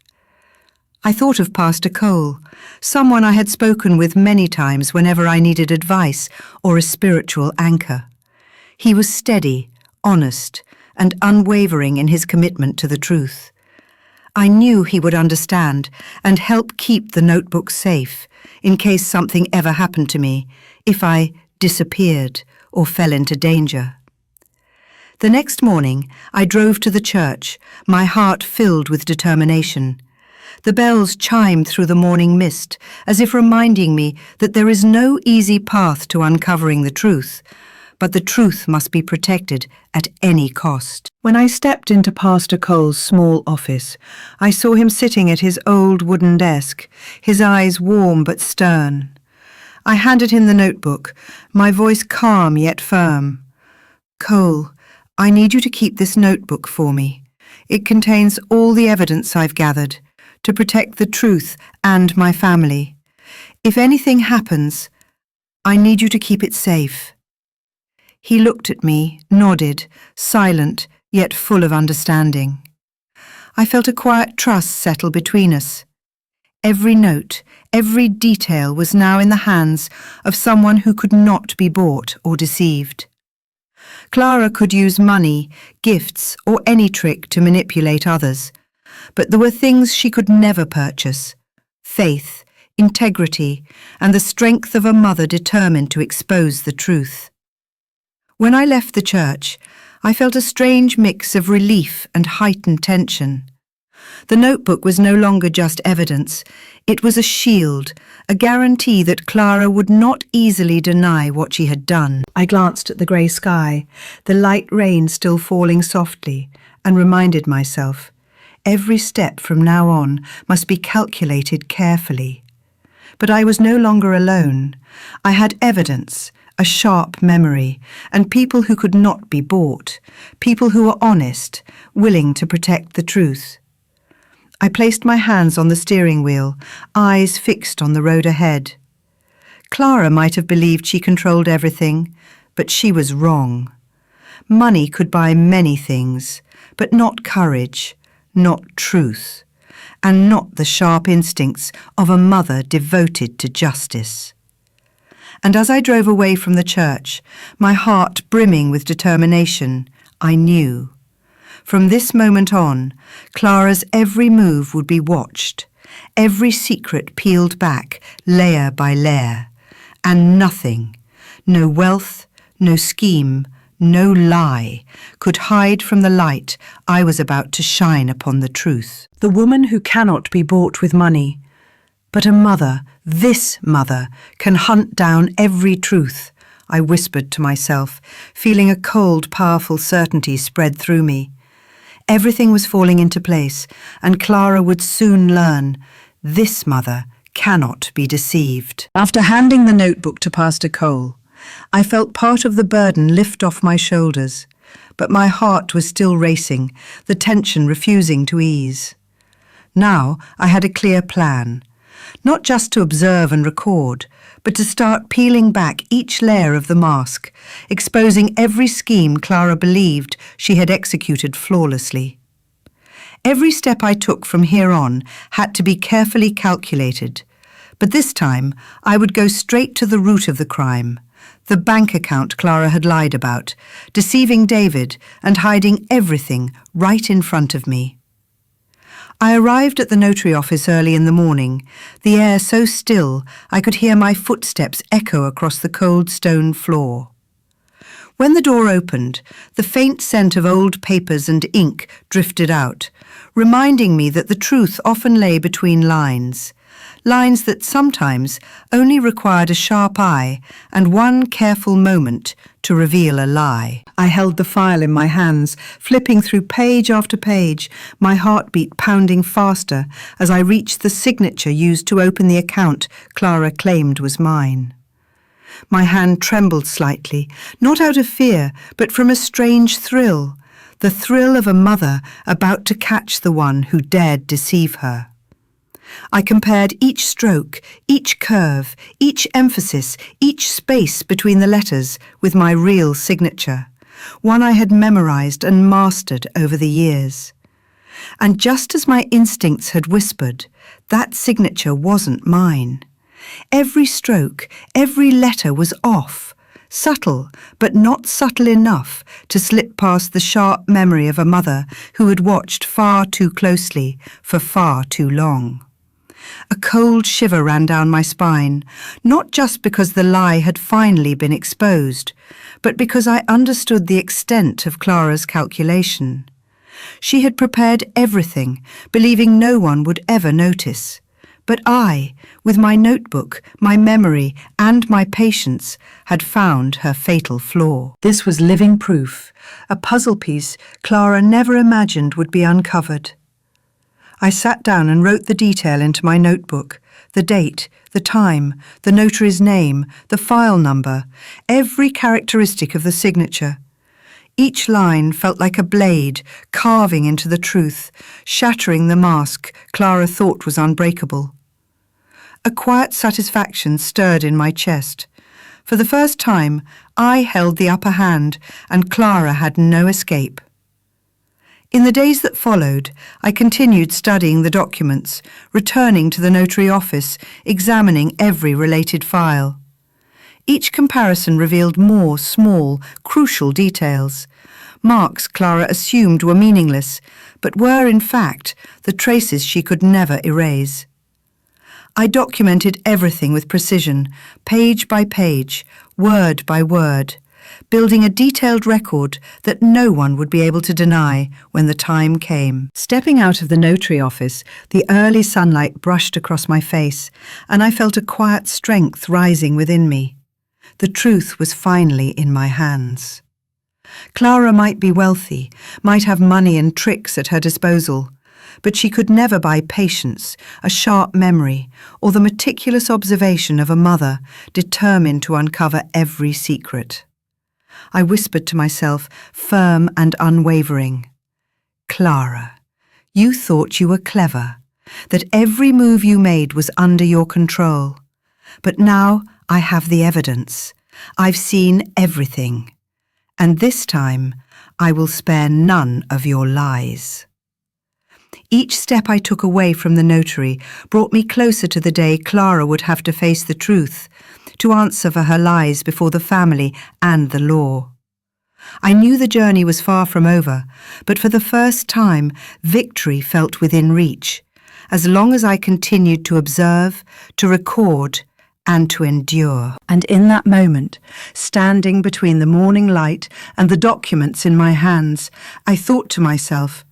I thought of Pastor Cole, someone I had spoken with many times whenever I needed advice or a spiritual anchor. He was steady, honest, and unwavering in his commitment to the truth. I knew he would understand and help keep the notebook safe in case something ever happened to me, if I disappeared or fell into danger. The next morning, I drove to the church, my heart filled with determination. The bells chimed through the morning mist, as if reminding me that there is no easy path to uncovering the truth, but the truth must be protected at any cost. When I stepped into Pastor Cole's small office, I saw him sitting at his old wooden desk, his eyes warm but stern. I handed him the notebook, my voice calm yet firm. "Cole, I need you to keep this notebook for me. It contains all the evidence I've gathered to protect the truth and my family. If anything happens, I need you to keep it safe." He looked at me, nodded, silent, yet full of understanding. I felt a quiet trust settle between us. Every note, every detail was now in the hands of someone who could not be bought or deceived. Clara could use money, gifts, or any trick to manipulate others, but there were things she could never purchase: faith, integrity, and the strength of a mother determined to expose the truth. When I left the church, I felt a strange mix of relief and heightened tension. The notebook was no longer just evidence. It was a shield, a guarantee that Clara would not easily deny what she had done. I glanced at the grey sky, the light rain still falling softly, and reminded myself, every step from now on must be calculated carefully. But I was no longer alone. I had evidence, a sharp memory, and people who could not be bought, people who were honest, willing to protect the truth. I placed my hands on the steering wheel, eyes fixed on the road ahead. Clara might have believed she controlled everything, but she was wrong. Money could buy many things, but not courage, not truth, and not the sharp instincts of a mother devoted to justice. And as I drove away from the church, my heart brimming with determination, I knew. From this moment on, Clara's every move would be watched, every secret peeled back, layer by layer, and nothing, no wealth, no scheme, no lie, could hide from the light I was about to shine upon the truth. The woman who cannot be bought with money, but a mother, this mother, can hunt down every truth, I whispered to myself, feeling a cold, powerful certainty spread through me. Everything was falling into place, and Clara would soon learn, this mother cannot be deceived. After handing the notebook to Pastor Cole, I felt part of the burden lift off my shoulders, but my heart was still racing, the tension refusing to ease. Now I had a clear plan. Not just to observe and record, but to start peeling back each layer of the mask, exposing every scheme Clara believed she had executed flawlessly. Every step I took from here on had to be carefully calculated, but this time I would go straight to the root of the crime, the bank account Clara had lied about, deceiving David and hiding everything right in front of me. I arrived at the notary office early in the morning, the air so still I could hear my footsteps echo across the cold stone floor. When the door opened, the faint scent of old papers and ink drifted out, reminding me that the truth often lay between lines, lines that sometimes only required a sharp eye and one careful moment to reveal a lie. I held the file in my hands, flipping through page after page, my heartbeat pounding faster as I reached the signature used to open the account Clara claimed was mine. My hand trembled slightly, not out of fear, but from a strange thrill, the thrill of a mother about to catch the one who dared deceive her. I compared each stroke, each curve, each emphasis, each space between the letters with my real signature, one I had memorized and mastered over the years. And just as my instincts had whispered, that signature wasn't mine. Every stroke, every letter was off, subtle, but not subtle enough to slip past the sharp memory of a mother who had watched far too closely for far too long. A cold shiver ran down my spine, not just because the lie had finally been exposed, but because I understood the extent of Clara's calculation. She had prepared everything, believing no one would ever notice. But I, with my notebook, my memory, and my patience, had found her fatal flaw. This was living proof, a puzzle piece Clara never imagined would be uncovered. I sat down and wrote the detail into my notebook, the date, the time, the notary's name, the file number, every characteristic of the signature. Each line felt like a blade carving into the truth, shattering the mask Clara thought was unbreakable. A quiet satisfaction stirred in my chest. For the first time, I held the upper hand, and Clara had no escape. In the days that followed, I continued studying the documents, returning to the notary office, examining every related file. Each comparison revealed more small, crucial details. Marks Clara assumed were meaningless, but were, in fact, the traces she could never erase. I documented everything with precision, page by page, word by word, building a detailed record that no one would be able to deny when the time came. Stepping out of the notary office, the early sunlight brushed across my face, and I felt a quiet strength rising within me. The truth was finally in my hands. Clara might be wealthy, might have money and tricks at her disposal, but she could never buy patience, a sharp memory, or the meticulous observation of a mother determined to uncover every secret. I whispered to myself, firm and unwavering, "Clara, you thought you were clever, that every move you made was under your control. But now I have the evidence. I've seen everything. And this time I will spare none of your lies." Each step I took away from the notary brought me closer to the day Clara would have to face the truth, to answer for her lies before the family and the law. I knew the journey was far from over, but for the first time victory felt within reach, as long as I continued to observe, to record, and to endure. And in that moment, standing between the morning light and the documents in my hands, I thought to myself,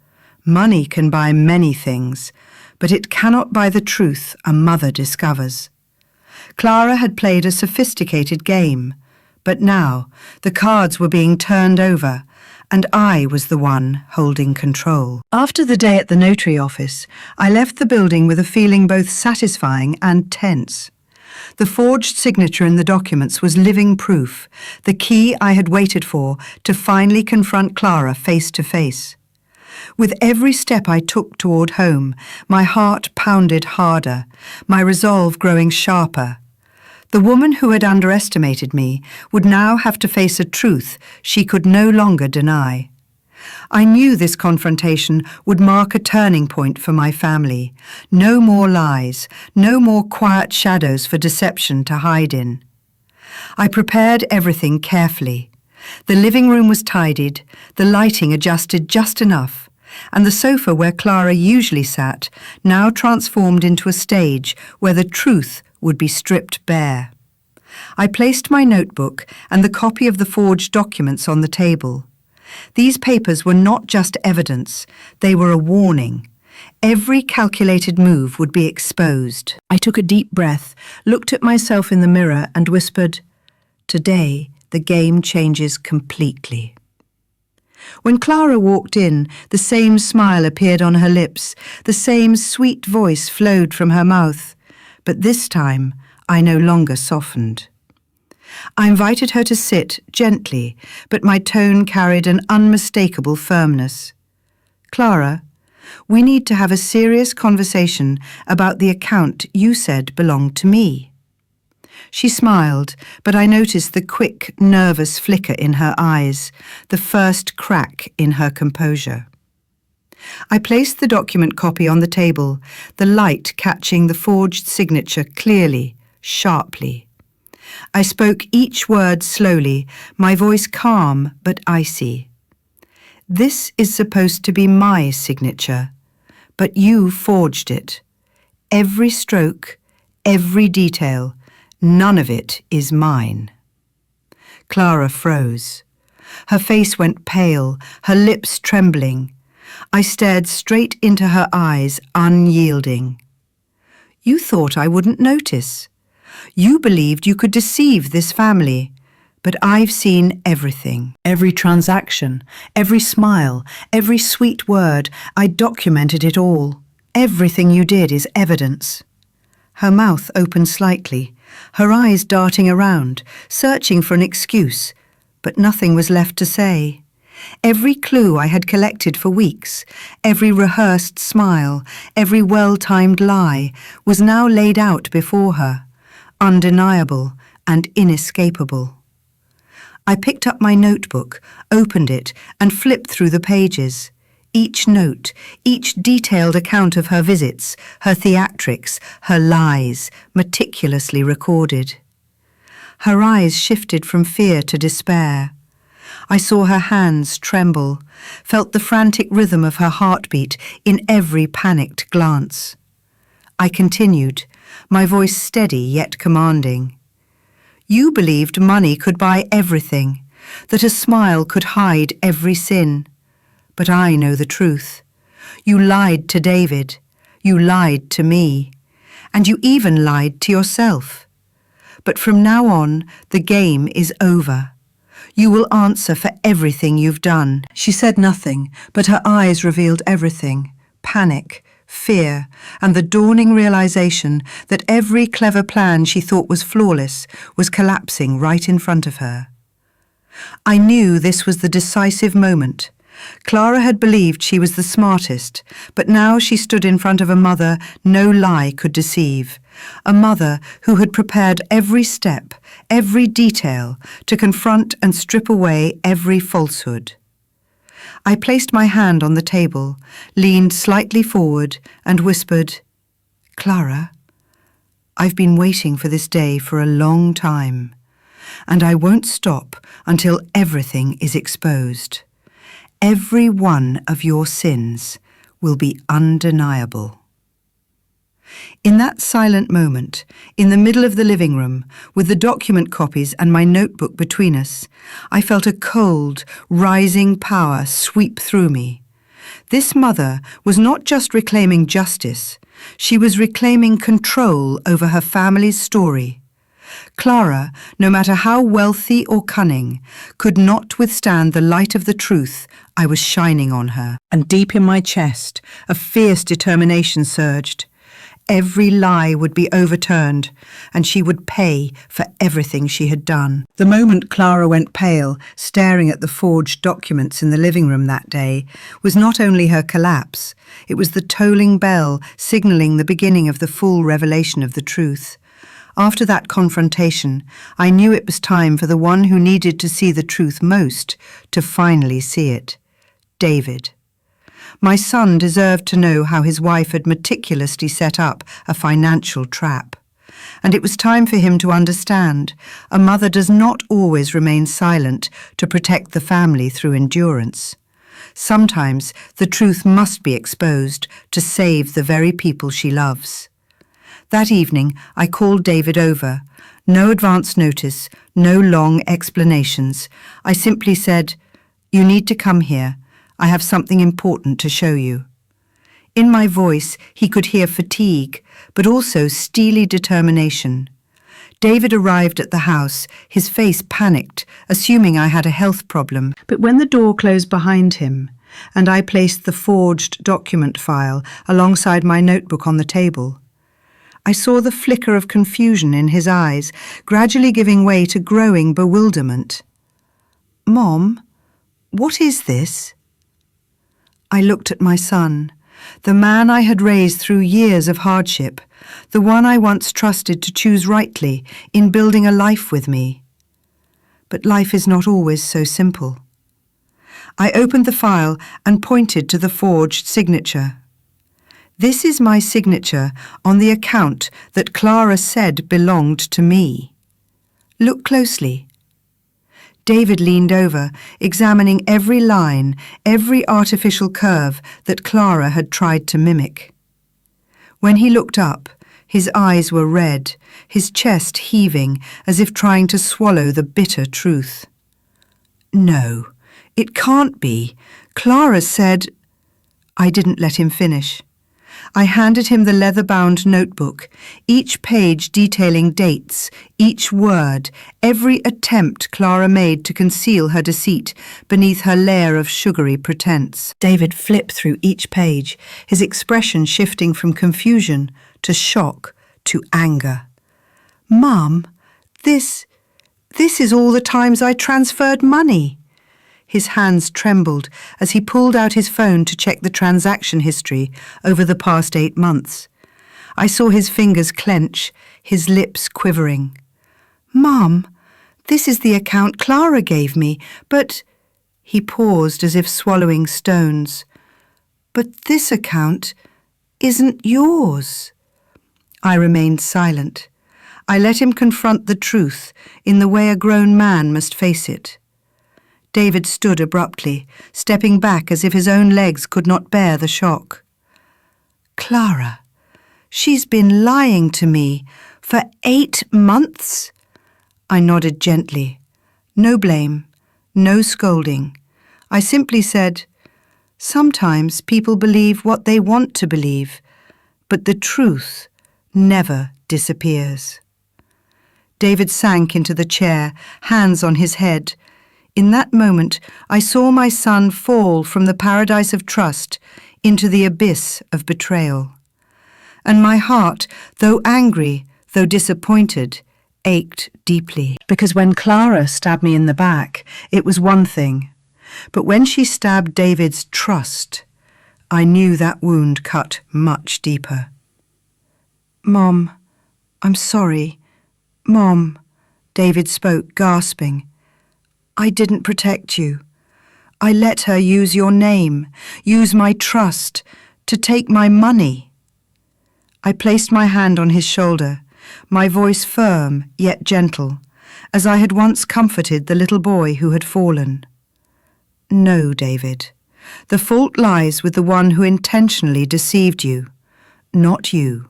money can buy many things, but it cannot buy the truth a mother discovers. Clara had played a sophisticated game, but now the cards were being turned over, and I was the one holding control. After the day at the notary office, I left the building with a feeling both satisfying and tense. The forged signature in the documents was living proof, the key I had waited for to finally confront Clara face to face. With every step I took toward home, my heart pounded harder, my resolve growing sharper. The woman who had underestimated me would now have to face a truth she could no longer deny. I knew this confrontation would mark a turning point for my family. No more lies, no more quiet shadows for deception to hide in. I prepared everything carefully. The living room was tidied, the lighting adjusted just enough, and the sofa where Clara usually sat now transformed into a stage where the truth would be stripped bare. I placed my notebook and the copy of the forged documents on the table. These papers were not just evidence, they were a warning. Every calculated move would be exposed. I took a deep breath, looked at myself in the mirror and whispered, "Today, the game changes completely." When Clara walked in, the same smile appeared on her lips, the same sweet voice flowed from her mouth, but this time I no longer softened. I invited her to sit gently, but my tone carried an unmistakable firmness. "Clara, we need to have a serious conversation about the account you said belonged to me." She smiled, but I noticed the quick, nervous flicker in her eyes, the first crack in her composure. I placed the document copy on the table, the light catching the forged signature clearly, sharply. I spoke each word slowly, my voice calm but icy. This is supposed to be my signature, but you forged it. Every stroke, every detail, none of it is mine. Clara froze. Her face went pale, her lips trembling. I stared straight into her eyes, unyielding. You thought I wouldn't notice. You believed you could deceive this family. But I've seen everything. Every transaction, every smile, every sweet word, I documented it all. Everything you did is evidence. Her mouth opened slightly, her eyes darting around, searching for an excuse, but nothing was left to say. Every clue I had collected for weeks, every rehearsed smile, every well-timed lie, was now laid out before her, undeniable and inescapable. I picked up my notebook, opened it, and flipped through the pages. Each note, each detailed account of her visits, her theatrics, her lies, meticulously recorded. Her eyes shifted from fear to despair. I saw her hands tremble, felt the frantic rhythm of her heartbeat in every panicked glance. I continued, my voice steady yet commanding. You believed money could buy everything, that a smile could hide every sin. But I know the truth. You lied to David, you lied to me, and you even lied to yourself. But from now on, the game is over. You will answer for everything you've done. She said nothing, but her eyes revealed everything. Panic, fear, and the dawning realization that every clever plan she thought was flawless was collapsing right in front of her. I knew this was the decisive moment. Clara had believed she was the smartest, but now she stood in front of a mother no lie could deceive, a mother who had prepared every step, every detail, to confront and strip away every falsehood. I placed my hand on the table, leaned slightly forward, and whispered, Clara, I've been waiting for this day for a long time, and I won't stop until everything is exposed. Every one of your sins will be undeniable. In that silent moment, in the middle of the living room, with the document copies and my notebook between us, I felt a cold, rising power sweep through me. This mother was not just reclaiming justice, she was reclaiming control over her family's story. Clara, no matter how wealthy or cunning, could not withstand the light of the truth I was shining on her. And deep in my chest, a fierce determination surged. Every lie would be overturned, and she would pay for everything she had done. The moment Clara went pale, staring at the forged documents in the living room that day, was not only her collapse, it was the tolling bell signalling the beginning of the full revelation of the truth. After that confrontation, I knew it was time for the one who needed to see the truth most to finally see it. David. My son deserved to know how his wife had meticulously set up a financial trap. And it was time for him to understand a mother does not always remain silent to protect the family through endurance. Sometimes the truth must be exposed to save the very people she loves. That evening I called David over. No advance notice, no long explanations. I simply said, "You need to come here. I have something important to show you." In my voice, he could hear fatigue, but also steely determination. David arrived at the house, his face panicked, assuming I had a health problem. But when the door closed behind him, and I placed the forged document file alongside my notebook on the table, I saw the flicker of confusion in his eyes, gradually giving way to growing bewilderment. "Mom, what is this?" I looked at my son, the man I had raised through years of hardship, the one I once trusted to choose rightly in building a life with me. But life is not always so simple. I opened the file and pointed to the forged signature. This is my signature on the account that Clara said belonged to me. Look closely. David leaned over, examining every line, every artificial curve that Clara had tried to mimic. When he looked up, his eyes were red, his chest heaving as if trying to swallow the bitter truth. No, it can't be. Clara said... I didn't let him finish. I handed him the leather-bound notebook, each page detailing dates, each word, every attempt Clara made to conceal her deceit beneath her layer of sugary pretense. David flipped through each page, his expression shifting from confusion to shock to anger. "Mum, this is all the times I transferred money." His hands trembled as he pulled out his phone to check the transaction history over the past 8 months. I saw his fingers clench, his lips quivering. "Mum, this is the account Clara gave me, but..." He paused as if swallowing stones. "But this account isn't yours." I remained silent. I let him confront the truth in the way a grown man must face it. David stood abruptly, stepping back as if his own legs could not bear the shock. "Clara, she's been lying to me for 8 months?" I nodded gently. No blame, no scolding. I simply said, "Sometimes people believe what they want to believe, but the truth never disappears." David sank into the chair, hands on his head. In that moment, I saw my son fall from the paradise of trust into the abyss of betrayal. And my heart, though angry, though disappointed, ached deeply. Because when Clara stabbed me in the back, it was one thing. But when she stabbed David's trust, I knew that wound cut much deeper. "Mom, I'm sorry. Mom," David spoke, gasping. "I didn't protect you. I let her use your name, use my trust, to take my money." I placed my hand on his shoulder, my voice firm yet gentle, as I had once comforted the little boy who had fallen. "No, David. The fault lies with the one who intentionally deceived you, not you."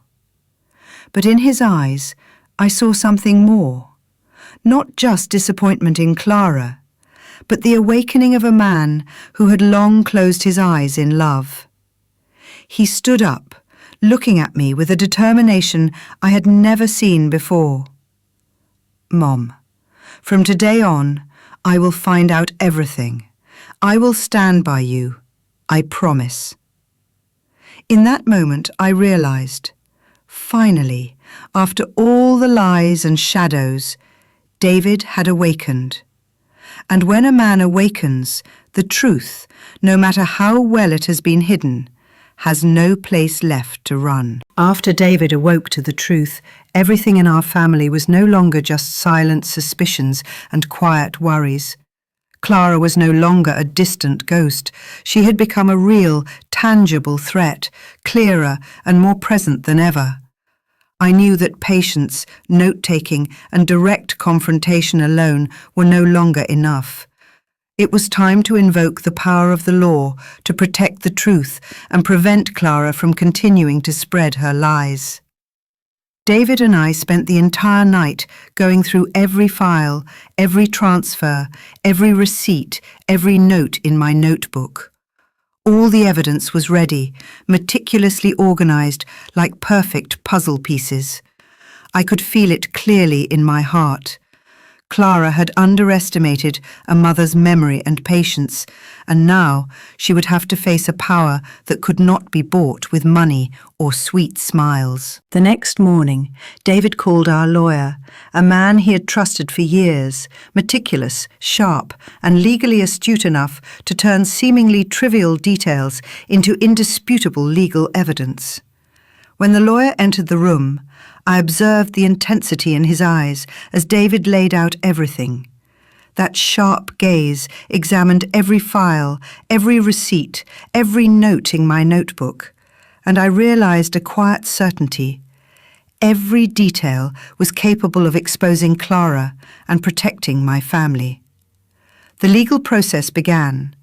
But in his eyes, I saw something more. Not just disappointment in Clara, but the awakening of a man who had long closed his eyes in love. He stood up, looking at me with a determination I had never seen before. "Mom, from today on, I will find out everything. I will stand by you. I promise." In that moment, I realized, finally, after all the lies and shadows, David had awakened. And when a man awakens, the truth, no matter how well it has been hidden, has no place left to run. After David awoke to the truth, everything in our family was no longer just silent suspicions and quiet worries. Clara was no longer a distant ghost. She had become a real, tangible threat, clearer and more present than ever. I knew that patience, note-taking, and direct confrontation alone were no longer enough. It was time to invoke the power of the law to protect the truth and prevent Clara from continuing to spread her lies. David and I spent the entire night going through every file, every transfer, every receipt, every note in my notebook. All the evidence was ready, meticulously organized like perfect puzzle pieces. I could feel it clearly in my heart. Clara had underestimated a mother's memory and patience, and now she would have to face a power that could not be bought with money or sweet smiles. The next morning, David called our lawyer, a man he had trusted for years, meticulous, sharp, and legally astute enough to turn seemingly trivial details into indisputable legal evidence. When the lawyer entered the room, I observed the intensity in his eyes as David laid out everything. That sharp gaze examined every file, every receipt, every note in my notebook, and I realized a quiet certainty. Every detail was capable of exposing Clara and protecting my family. The legal process began.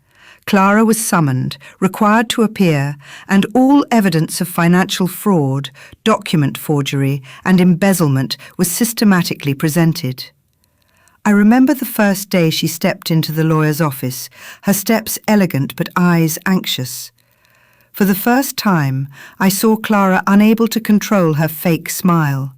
Clara was summoned, required to appear, and all evidence of financial fraud, document forgery, and embezzlement was systematically presented. I remember the first day she stepped into the lawyer's office, her steps elegant but eyes anxious. For the first time, I saw Clara unable to control her fake smile.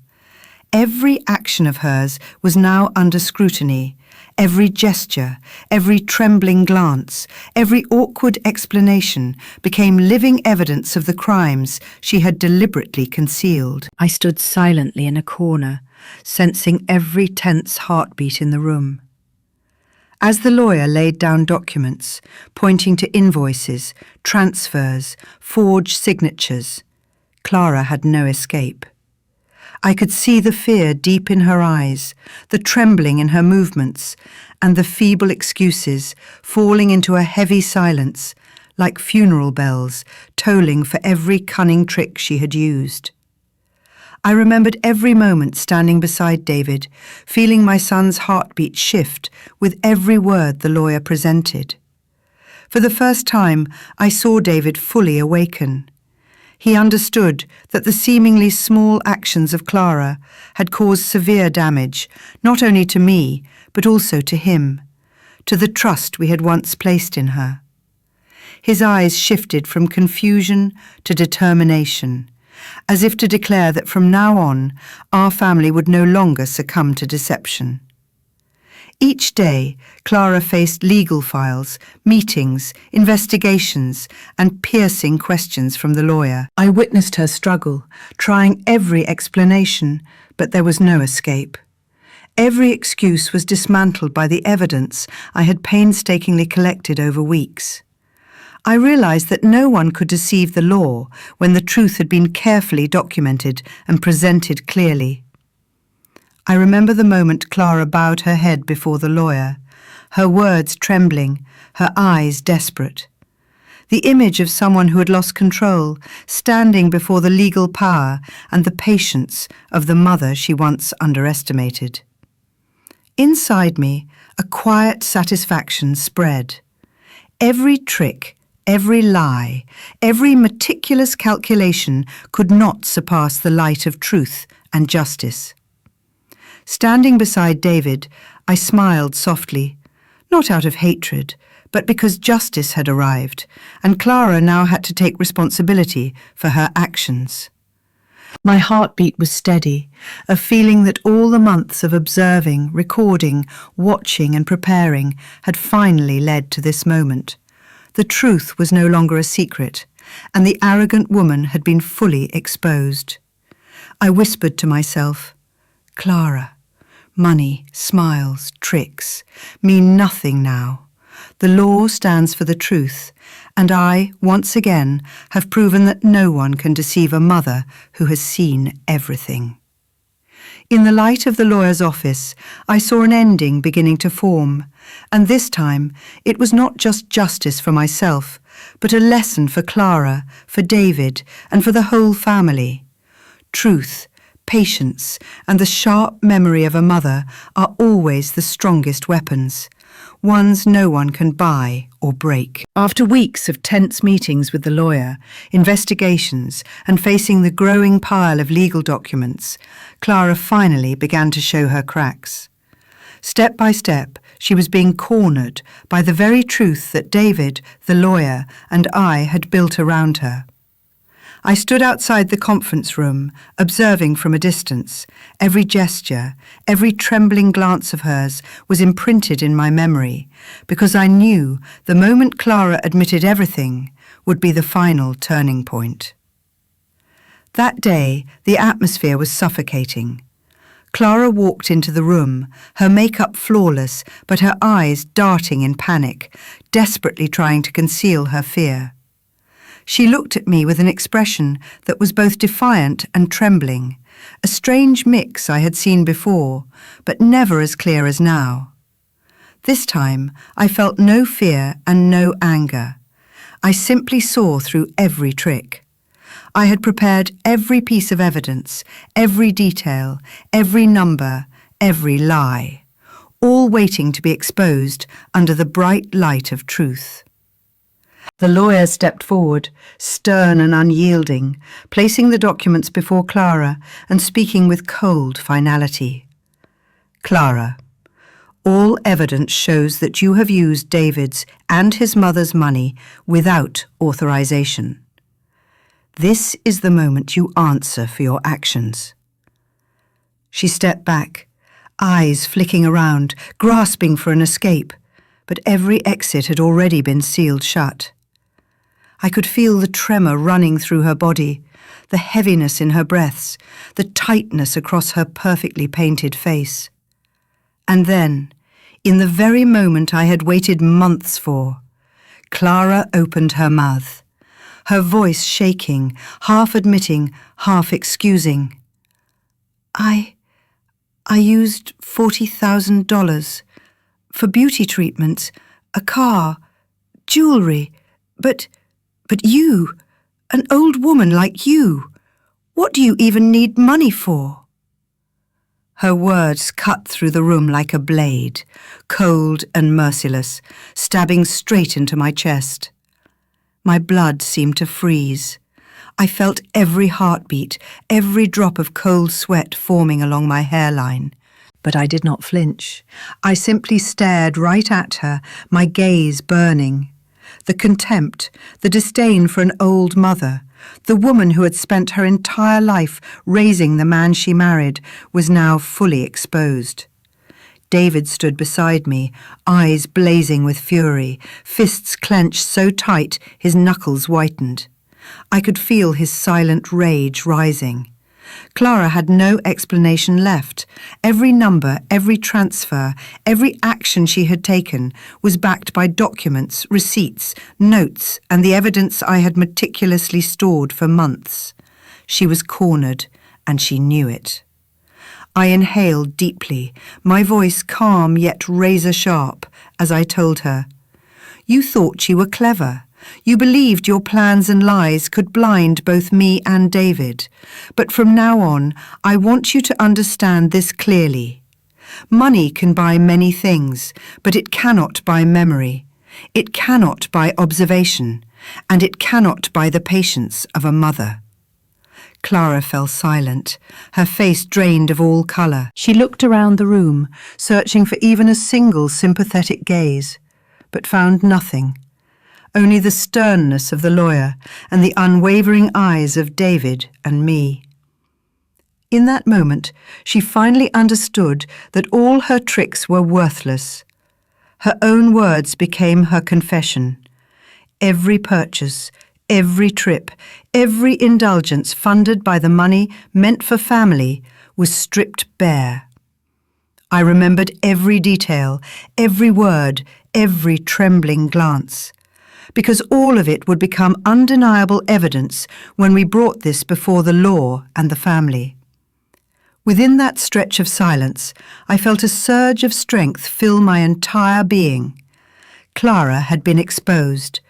Every action of hers was now under scrutiny. Every gesture, every trembling glance, every awkward explanation became living evidence of the crimes she had deliberately concealed. I stood silently in a corner, sensing every tense heartbeat in the room. As the lawyer laid down documents, pointing to invoices, transfers, forged signatures, Clara had no escape. I could see the fear deep in her eyes, the trembling in her movements, and the feeble excuses falling into a heavy silence, like funeral bells tolling for every cunning trick she had used. I remembered every moment standing beside David, feeling my son's heartbeat shift with every word the lawyer presented. For the first time, I saw David fully awaken. He understood that the seemingly small actions of Clara had caused severe damage, not only to me, but also to him, to the trust we had once placed in her. His eyes shifted from confusion to determination, as if to declare that from now on, our family would no longer succumb to deception. Each day, Clara faced legal files, meetings, investigations, and piercing questions from the lawyer. I witnessed her struggle, trying every explanation, but there was no escape. Every excuse was dismantled by the evidence I had painstakingly collected over weeks. I realized that no one could deceive the law when the truth had been carefully documented and presented clearly. I remember the moment Clara bowed her head before the lawyer, her words trembling, her eyes desperate. The image of someone who had lost control, standing before the legal power and the patience of the mother she once underestimated. Inside me, a quiet satisfaction spread. Every trick, every lie, every meticulous calculation could not surpass the light of truth and justice. Standing beside David, I smiled softly, not out of hatred, but because justice had arrived, and Clara now had to take responsibility for her actions. My heartbeat was steady, a feeling that all the months of observing, recording, watching and preparing had finally led to this moment. The truth was no longer a secret, and the arrogant woman had been fully exposed. I whispered to myself, Clara, money, smiles, tricks mean nothing now. The law stands for the truth, and I, once again, have proven that no one can deceive a mother who has seen everything. In the light of the lawyer's office, I saw an ending beginning to form, and this time it was not just justice for myself, but a lesson for Clara, for David, and for the whole family. Truth, patience, and the sharp memory of a mother are always the strongest weapons, ones no one can buy or break. After weeks of tense meetings with the lawyer, investigations, and facing the growing pile of legal documents, Clara finally began to show her cracks. Step by step, she was being cornered by the very truth that David, the lawyer, and I had built around her. I stood outside the conference room, observing from a distance. Every gesture, every trembling glance of hers was imprinted in my memory, because I knew the moment Clara admitted everything would be the final turning point. That day, the atmosphere was suffocating. Clara walked into the room, her makeup flawless, but her eyes darting in panic, desperately trying to conceal her fear. She looked at me with an expression that was both defiant and trembling, a strange mix I had seen before, but never as clear as now. This time, I felt no fear and no anger. I simply saw through every trick. I had prepared every piece of evidence, every detail, every number, every lie, all waiting to be exposed under the bright light of truth. The lawyer stepped forward, stern and unyielding, placing the documents before Clara and speaking with cold finality. Clara, all evidence shows that you have used David's and his mother's money without authorization. This is the moment you answer for your actions. She stepped back, eyes flicking around, grasping for an escape, but every exit had already been sealed shut. I could feel the tremor running through her body, the heaviness in her breaths, the tightness across her perfectly painted face. And then, in the very moment I had waited months for, Clara opened her mouth, her voice shaking, half admitting, half excusing. I used $40,000 for beauty treatments, a car, jewelry, but you, an old woman like you, what do you even need money for? Her words cut through the room like a blade, cold and merciless, stabbing straight into my chest. My blood seemed to freeze. I felt every heartbeat, every drop of cold sweat forming along my hairline. But I did not flinch. I simply stared right at her, my gaze burning. The contempt, the disdain for an old mother, the woman who had spent her entire life raising the man she married, was now fully exposed. David stood beside me, eyes blazing with fury, fists clenched so tight his knuckles whitened. I could feel his silent rage rising. Clara had no explanation left. Every number, every transfer, every action she had taken was backed by documents, receipts, notes, and the evidence I had meticulously stored for months. She was cornered, and she knew it. I inhaled deeply, my voice calm yet razor-sharp, as I told her, "You thought you were clever. You believed your plans and lies could blind both me and David. But from now on, I want you to understand this clearly. Money can buy many things, but it cannot buy memory. It cannot buy observation, and it cannot buy the patience of a mother." Clara fell silent, her face drained of all colour. She looked around the room, searching for even a single sympathetic gaze, but found nothing. Only the sternness of the lawyer and the unwavering eyes of David and me. In that moment, she finally understood that all her tricks were worthless. Her own words became her confession. Every purchase, every trip, every indulgence funded by the money meant for family was stripped bare. I remembered every detail, every word, every trembling glance, because all of it would become undeniable evidence when we brought this before the law and the family. Within that stretch of silence, I felt a surge of strength fill my entire being. Clara had been exposed.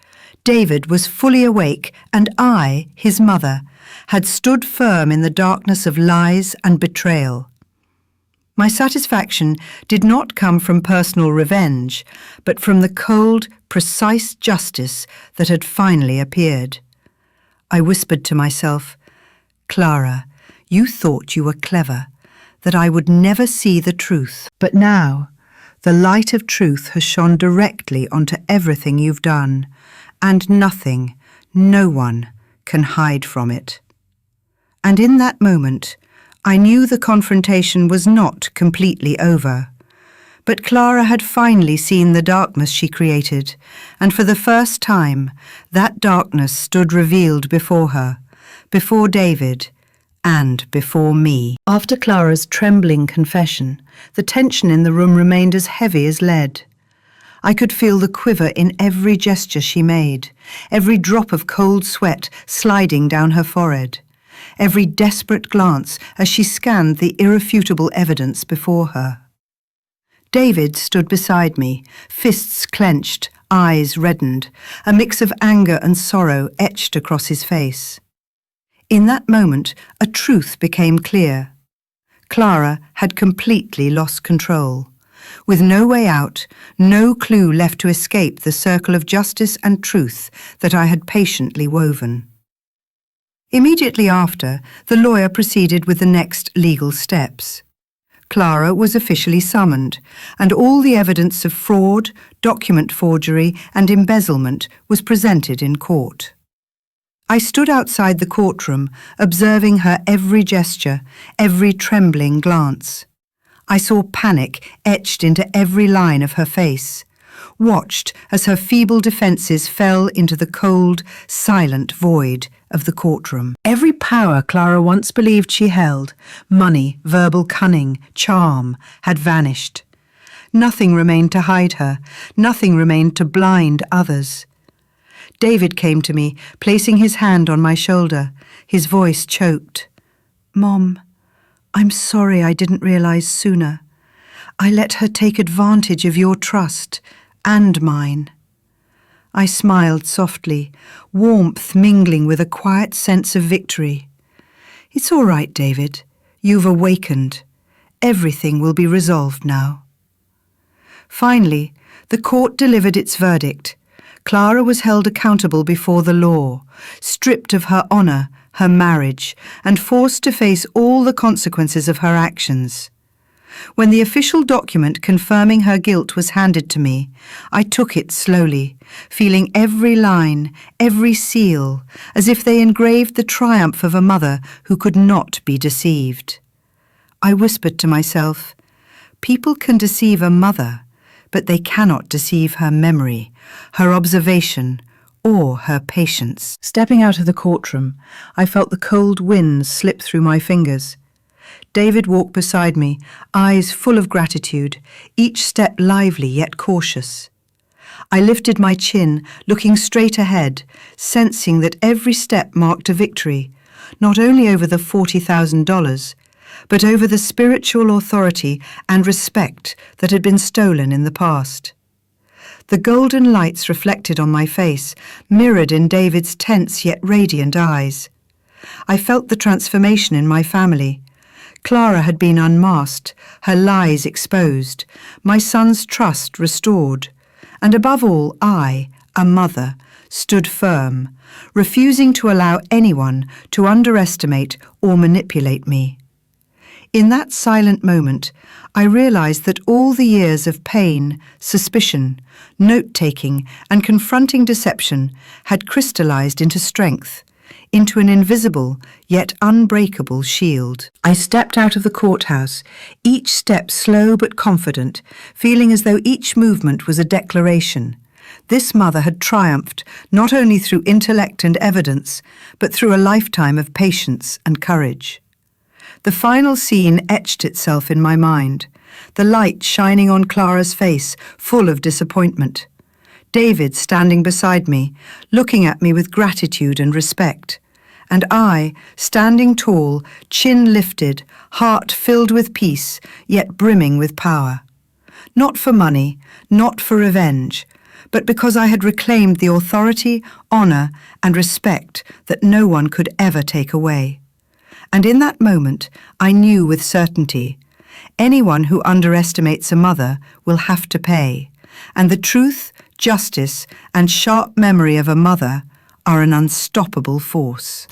David was fully awake, and I, his mother, had stood firm in the darkness of lies and betrayal. My satisfaction did not come from personal revenge, but from the cold, precise justice that had finally appeared. I whispered to myself, "Clara, you thought you were clever, that I would never see the truth. But now, the light of truth has shone directly onto everything you've done, and nothing, no one, can hide from it." And in that moment, I knew the confrontation was not completely over. But Clara had finally seen the darkness she created, and for the first time, that darkness stood revealed before her, before David, and before me. After Clara's trembling confession, the tension in the room remained as heavy as lead. I could feel the quiver in every gesture she made, every drop of cold sweat sliding down her forehead, every desperate glance as she scanned the irrefutable evidence before her. David stood beside me, fists clenched, eyes reddened, a mix of anger and sorrow etched across his face. In that moment, a truth became clear. Clara had completely lost control. With no way out, no clue left to escape the circle of justice and truth that I had patiently woven. Immediately after, the lawyer proceeded with the next legal steps. Clara was officially summoned, and all the evidence of fraud, document forgery, and embezzlement was presented in court. I stood outside the courtroom, observing her every gesture, every trembling glance. I saw panic etched into every line of her face, watched as her feeble defences fell into the cold, silent void of the courtroom. Every power Clara once believed she held, money, verbal cunning, charm, had vanished. Nothing remained to hide her, nothing remained to blind others. David came to me, placing his hand on my shoulder, his voice choked. "Mom, I'm sorry I didn't realize sooner. I let her take advantage of your trust and mine." I smiled softly, warmth mingling with a quiet sense of victory. "It's all right, David. You've awakened. Everything will be resolved now." Finally, the court delivered its verdict. Clara was held accountable before the law, stripped of her honour, her marriage, and forced to face all the consequences of her actions. When the official document confirming her guilt was handed to me, I took it slowly, feeling every line, every seal, as if they engraved the triumph of a mother who could not be deceived. I whispered to myself, "People can deceive a mother, but they cannot deceive her memory, her observation, or her patience." Stepping out of the courtroom, I felt the cold wind slip through my fingers. David walked beside me, eyes full of gratitude, each step lively yet cautious. I lifted my chin, looking straight ahead, sensing that every step marked a victory, not only over the $40,000, but over the spiritual authority and respect that had been stolen in the past. The golden lights reflected on my face, mirrored in David's tense yet radiant eyes. I felt the transformation in my family. Clara had been unmasked, her lies exposed, my son's trust restored, and above all, I, a mother, stood firm, refusing to allow anyone to underestimate or manipulate me. In that silent moment, I realized that all the years of pain, suspicion, note-taking, and confronting deception had crystallized into strength, into an invisible yet unbreakable shield. I stepped out of the courthouse, each step slow but confident, feeling as though each movement was a declaration. This mother had triumphed not only through intellect and evidence, but through a lifetime of patience and courage. The final scene etched itself in my mind, the light shining on Clara's face, full of disappointment. David standing beside me, looking at me with gratitude and respect, and I, standing tall, chin lifted, heart filled with peace, yet brimming with power. Not for money, not for revenge, but because I had reclaimed the authority, honour, and respect that no one could ever take away. And in that moment, I knew with certainty, anyone who underestimates a mother will have to pay, and the truth, justice, and sharp memory of a mother are an unstoppable force.